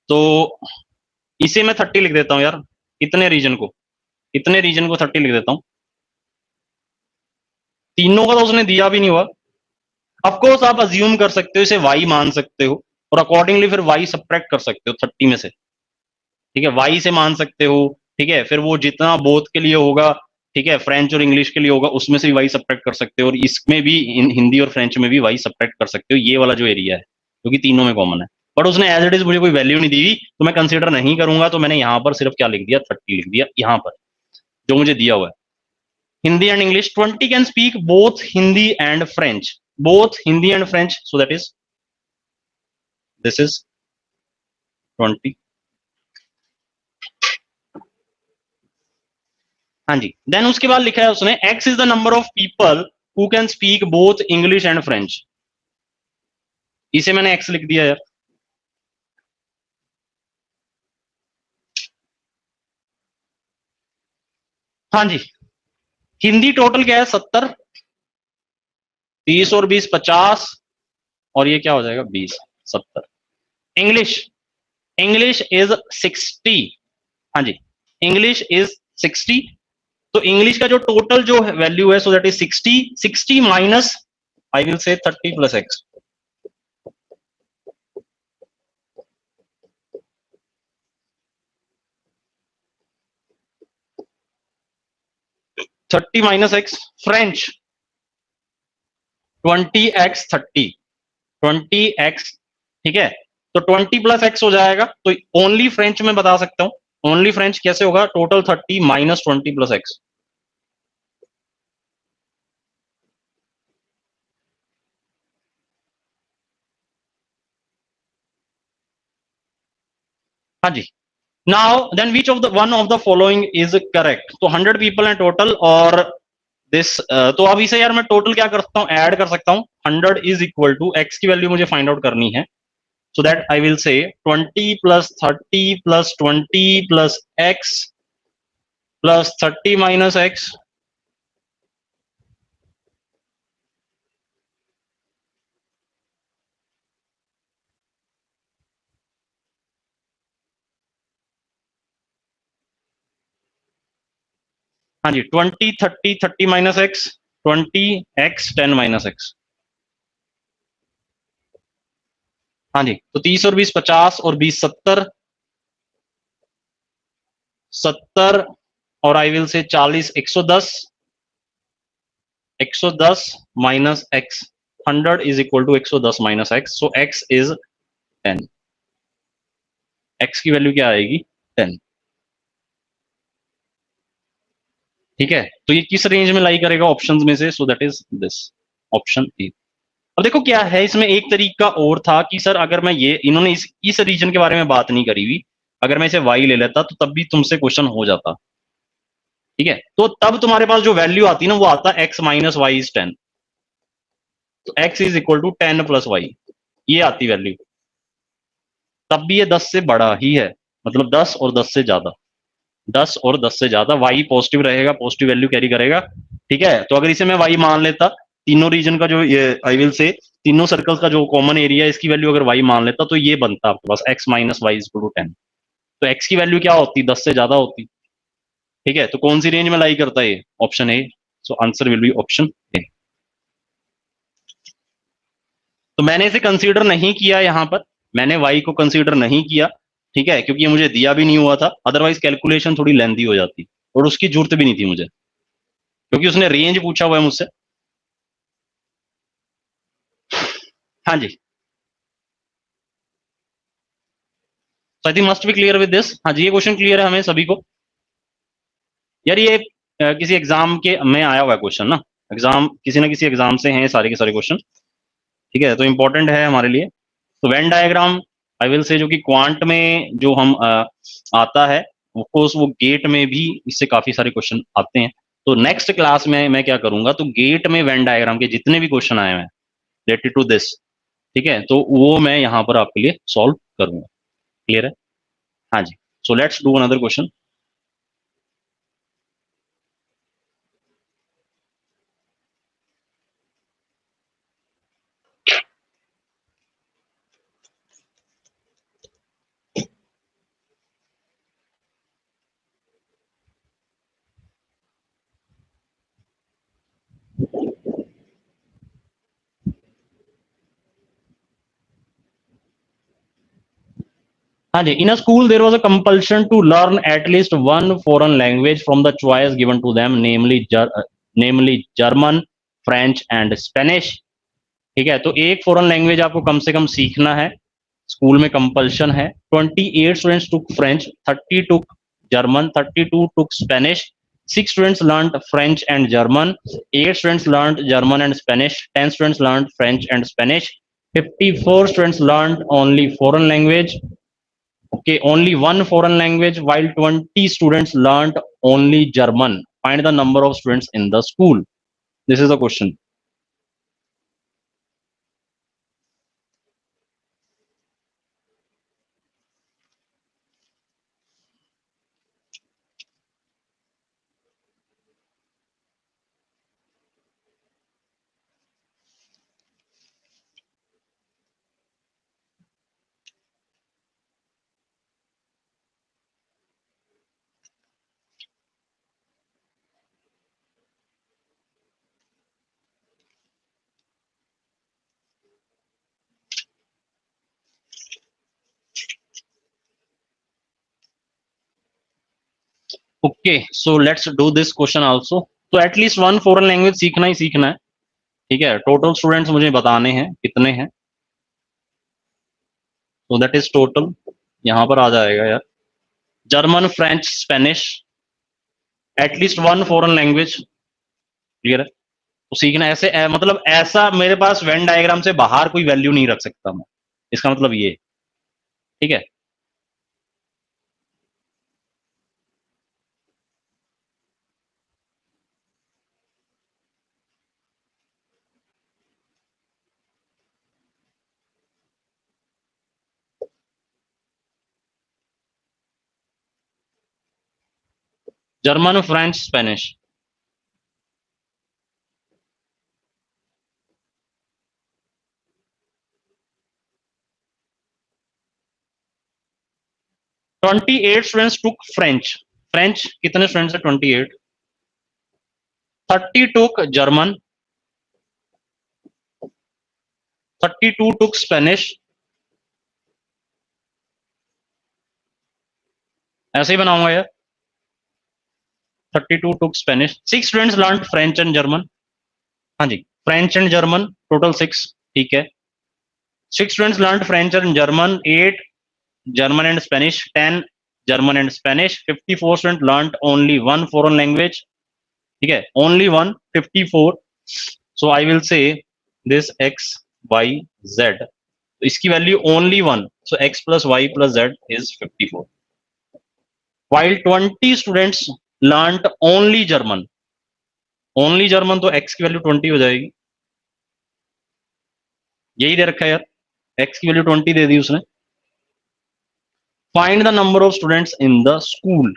S1: तो इसे मैं 30 लिख देता हूं यार, इतने रीजन को, इतने रीजन को 30 लिख देता हूं। तीनों का तो उसने दिया भी नहीं हुआ। ऑफकोर्स आप अज्यूम कर सकते हो, इसे वाई मान सकते हो, और अकॉर्डिंगली फिर वाई सब्ट्रैक्ट कर सकते हो 30 में से, ठीक है। वाई से मान सकते हो, ठीक है। फिर वो जितना बोथ के लिए होगा, ठीक है, फ्रेंच और इंग्लिश के लिए होगा, उसमें से भी वाई सब्ट्रैक्ट कर सकते हो, और इसमें भी हिंदी और फ्रेंच में भी वाई सब्ट्रैक्ट कर सकते हो, ये वाला जो एरिया है, क्योंकि तीनों में कॉमन है। बट उसने एज इट इज मुझे कोई वैल्यू नहीं दी हुई, तो मैं कंसिडर नहीं करूंगा। तो मैंने यहाँ पर सिर्फ क्या लिख दिया? 30 लिख दिया यहाँ पर, जो मुझे दिया हुआ है। Hindi and English, 20 can speak both Hindi and French, both Hindi and French, so that is this is 20। हाँ जी। देन उसके बाद लिखा है उसने x is the number of people who can speak both English and French. इसे मैंने एक्स लिख दिया यार। हाँ जी, हिंदी टोटल क्या है? 70, 30 और 20 50, और ये क्या हो जाएगा? 20, 70। English, English is 60। हाँ जी, इंग्लिश इज 60। तो इंग्लिश का जो टोटल जो वैल्यू है, so that is 60। 60 minus, I will से 30 plus x. 30 minus x. French 20x 30, 20x, ठीक है। तो 20 प्लस एक्स हो जाएगा। तो ओनली फ्रेंच में बता सकता हूं, ओनली फ्रेंच कैसे होगा? Total 30 minus 20 plus X. हाँ जी। Now then which of the one of the following is correct. तो 100 पीपल है टोटल, और दिस तो अब इसे यार मैं टोटल क्या कर सकता हूं? ऐड कर सकता हूं। 100 इज इक्वल टू एक्स की वैल्यू मुझे फाइंड आउट करनी है, so that I will say 20 plus 30 plus 20 plus x plus 30 minus x। हाँ जी, 20 30 30 minus x, 20 x 10 minus x. हाँ जी, तो 30 और 20 50, और 20 70, 70, और आई विल से 40 110, 110 minus x. 100 is equal to 110 minus x, so x is 10। X की वैल्यू क्या आएगी? 10, ठीक है। तो ये किस रेंज में लाई करेगा ऑप्शंस में से? सो that is this option A. अब देखो क्या है, इसमें एक तरीका और था कि सर अगर मैं ये, इन्होंने इस रीजन के बारे में बात नहीं करी हुई, अगर मैं इसे वाई ले लेता तो तब भी तुमसे क्वेश्चन हो जाता, ठीक है। तो तब तुम्हारे पास जो वैल्यू आती ना, वो आता एक्स माइनस वाई इज 10। तो x is equal to 10 plus y, ये आती वैल्यू। तब भी ये 10 से बड़ा ही है, मतलब 10 और 10 से ज्यादा, 10 और 10 से ज्यादा, वाई पॉजिटिव रहेगा, पॉजिटिव वैल्यू कैरी करेगा। ठीक है, तो अगर इसे मैं वाई मान लेता, तीनों रीजन का जो ये आई विल से तीनों सर्कल्स का जो कॉमन एरिया है इसकी वैल्यू अगर वाई मान लेता तो ये बनता आपके पास X minus Y is to 10। तो एक्स की वैल्यू क्या होती, 10 से ज्यादा होती। ठीक है, तो कौन सी रेंज में लाई करता है ये, option A. So answer will be option A. तो मैंने इसे कंसीडर नहीं किया यहां पर, मैंने वाई को कंसीडर नहीं किया। ठीक है, क्योंकि ये मुझे दिया भी नहीं हुआ था, अदरवाइज कैलकुलेशन थोड़ी लेंदी हो जाती और उसकी जरूरत भी नहीं थी मुझे, क्योंकि उसने रेंज पूछा हुआ है मुझसे। हाँ जी, I think must be clear with this. हाँ जी, ये क्वेश्चन क्लियर है हमें सभी को। यार ये किसी एग्जाम के में आया हुआ है क्वेश्चन ना, एग्जाम किसी ना किसी एग्जाम से हैं सारे के सारे क्वेश्चन। ठीक है, तो इंपॉर्टेंट है हमारे लिए। तो वेन डायग्राम आई विल से जो कि क्वांट में जो हम आता है, ऑफकोर्स वो गेट में भी इससे काफी सारे क्वेश्चन आते हैं। तो नेक्स्ट क्लास में मैं क्या करूंगा, तो गेट में वेन डायग्राम के जितने भी क्वेश्चन आए हैं रिलेटेड टू दिस, ठीक है, तो वो मैं यहाँ पर आपके लिए सॉल्व करूंगा। क्लियर है? हाँ जी। So let's do another question. हाँ जी, in a school there was a compulsion to learn at least one foreign language from the choice given to them, namely German, French and Spanish. ठीक है, तो एक foreign language आपको कम से कम सीखना है, स्कूल में कंपल्शन है। 28 students took French, 30 took German, 32 took Spanish, 6 students learned French and German, 8 students learned German and Spanish, 10 students learned French and Spanish, 54 students learned only foreign language, okay, only one foreign language, while 20 students learned only German. Find the number of students in the school. This is the question. Okay, so let's do this question also. तो at least one foreign language सीखना ही सीखना है। ठीक है, total students मुझे बताने हैं कितने हैं, तो दैट इज टोटल यहां पर आ जाएगा यार, German, French, Spanish, at least one foreign language. Clear है? तो सीखना ऐसे मतलब ऐसा मेरे पास वेन डायग्राम से बाहर कोई वैल्यू नहीं रख सकता मैं, इसका मतलब ये। ठीक है, जर्मन, फ्रेंच, स्पेनिश। 28 स्टूडेंट्स टुक फ्रेंच, फ्रेंच कितने स्टूडेंट्स है, 28। 30 टुक जर्मन, 32 टुक स्पेनिश, ऐसे ही बनाऊंगा यार, 32 took Spanish, 6 students learn French and German. हाँ जी, फ्रेंच एंड जर्मन टोटल 6। ठीक है, 6 students learn French and German, 8 German and Spanish, 10 German and Spanish, 54 student learn only one foreign language. ठीक है, only one, 54। So I will say this X Y Z, तो इसकी value only one, so X plus Y plus Z is 54। While 20 students learn only German, only German तो x की value 20 हो जाएगी, यही दे रखा है यार, एक्स की वैल्यू 20 दे दी उसने। Find the number of students in the school.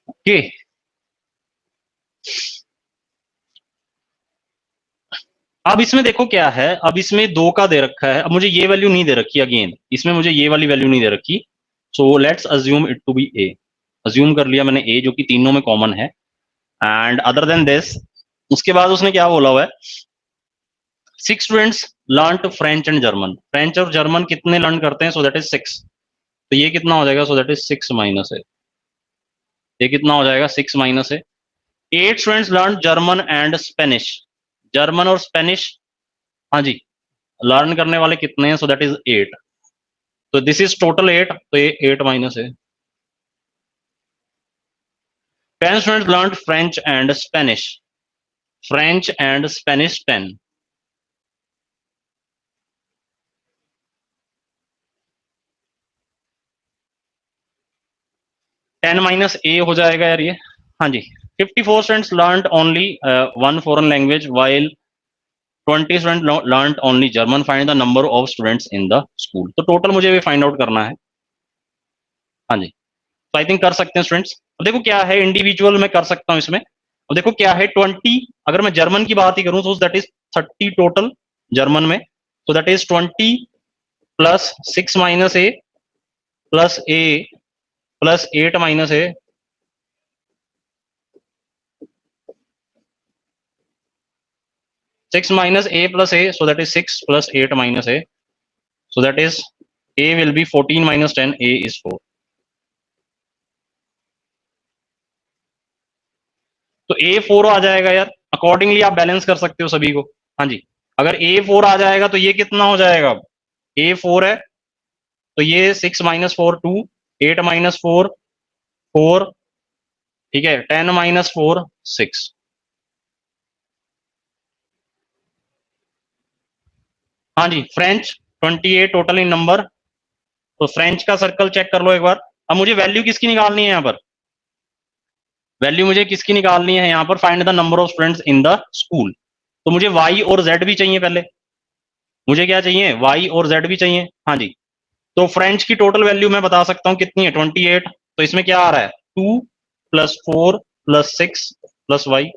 S1: Okay, अब इसमें देखो क्या है, अब इसमें 2 का दे रखा है, अब मुझे ये वैल्यू नहीं दे रखी, अगेन इसमें मुझे ये वाली वैल्यू नहीं दे रखी। So let's assume it to be a. Assume कर लिया मैंने ए, जो कि तीनों में कॉमन है। एंड अदर देन दिस, उसके बाद उसने क्या बोला हुआ है, 6 students learn French and German. French और जर्मन कितने लर्न करते हैं, सो दैट इज 6। तो ये कितना हो जाएगा, सो दैट इज 6 माइनस है। ये कितना हो जाएगा, 6 माइनस है। 8 students learn German and Spanish. German और स्पेनिश, हाँ जी, लर्न करने वाले कितने हैं, सो दैट इज 8। तो दिस इज टोटल 8, तो ये 8 माइनस है। 10 students learn French and Spanish. French and Spanish 10। 10 minus A हो जाएगा यार ये, हाँ जी। 54 students learn only one foreign language while 20 student learn only German. Find the number of students in the school. तो टोटल मुझे भी फाइंड आउट करना है, हाँ जी। तो आई थिंक कर सकते हैं स्टूडेंट्स। अब देखो क्या है, इंडिविजुअल में कर सकता हूँ इसमें। अब देखो क्या है, 20, अगर मैं जर्मन की बात ही करूं तो दैट इज 30 टोटल जर्मन में। तो that is 20 plus 6 minus A plus A plus 8 minus A. 6 minus a plus a, so that is 6 plus 8 minus a, so that is a will be 14 minus 10, a is 4। तो a 4 आ जाएगा यार, accordingly आप balance कर सकते हो सभी को, हाँ जी। अगर a 4 आ जाएगा तो ये कितना हो जाएगा, a 4 है तो ये 6 माइनस 4 2, 8 माइनस 4 4, ठीक है, 10 माइनस 4 6। हाँ जी, फ्रेंच 28 टोटल इन नंबर। तो फ्रेंच का सर्कल चेक कर लो एक बार। अब मुझे वैल्यू किसकी निकालनी है यहाँ पर, वैल्यू मुझे किसकी निकालनी है यहाँ पर, find the number of students in the school. तो मुझे y और z भी चाहिए, पहले मुझे क्या चाहिए, y और z भी चाहिए, हाँ जी। तो फ्रेंच की टोटल वैल्यू मैं बता सकता हूँ कितनी है, 28। तो इसमें क्या आ रहा है, 2 प्लस 4 प्लस 6 प्लस वाई।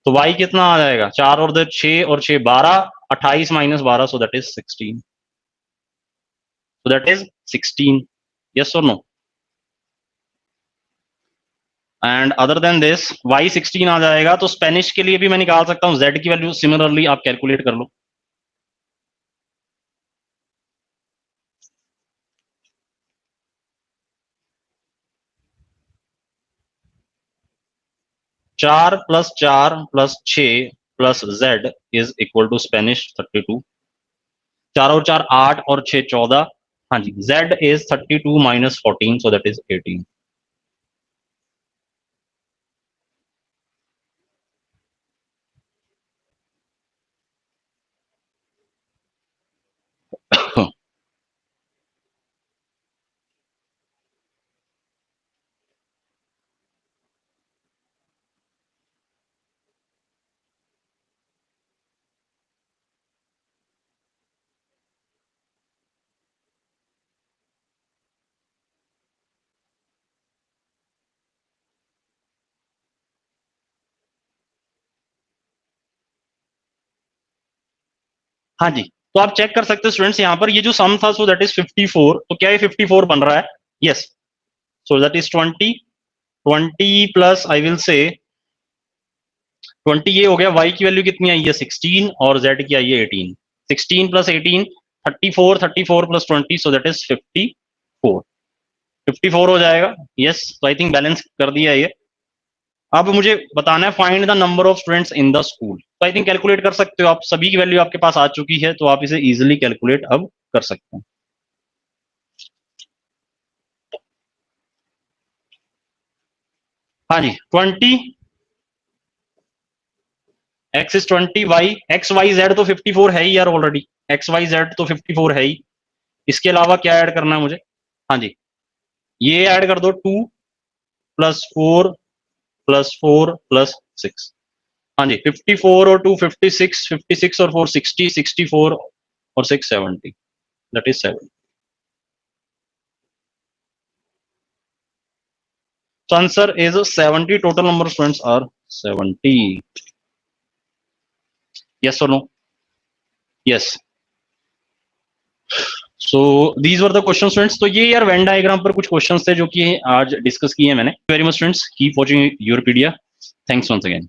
S1: तो y कितना आ जाएगा, 4 और 2 6 और 6 12, 28 minus 12, so that is 16। So that is 16, yes और no. And other than this y 16 आ जाएगा। तो स्पेनिश के लिए भी मैं निकाल सकता हूँ z की वैल्यू, सिमिलरली आप कैलकुलेट कर लो। चार plus 4 plus 6 plus z is equal to Spanish 32। 4 और 4 8 और 6 14, हाँ जी। z is 32 minus 14, so that is 18। हाँ जी, तो आप चेक कर सकते हो स्टूडेंट्स, यहाँ पर ये जो सम था, सो दैट इज 54। तो क्या ये 54 बन रहा है, yes. So that is 20, 20 plus I will से 20 ये हो गया। y की वैल्यू कितनी आई है, 16, और z की आई है 18। 16 plus 18 34, 34 plus 20, so that is 54। 54 हो जाएगा, यस। तो आई थिंक बैलेंस कर दिया ये। अब मुझे बताना है find the number of students in the school. तो आई थिंक कैलकुलेट कर सकते हो आप, सभी की वैल्यू आपके पास आ चुकी है, तो आप इसे इजिली कैलकुलेट अब कर सकते हैं। हाँ जी, 20, x is 20, y x Y Z तो 54 है ही यार ऑलरेडी, एक्स वाई जेड तो 54 है ही। इसके अलावा क्या ऐड करना है मुझे? हाँ जी, ये ऐड कर दो, 2 प्लस 4 प्लस 4 प्लस 6। हाँ जी, 54 और 2 56, 56 और 4 60, 64 और 6 70, that is 7। So answer is 70. Total number of students are 70. Yes or no? Yes. So these were the questions, friends. तो ये यार वेन डायग्राम पर कुछ क्वेश्चंस थे जो कि आज डिस्कस किए हैं मैंने। Very much friends, keep watching your pedia. Thanks once again.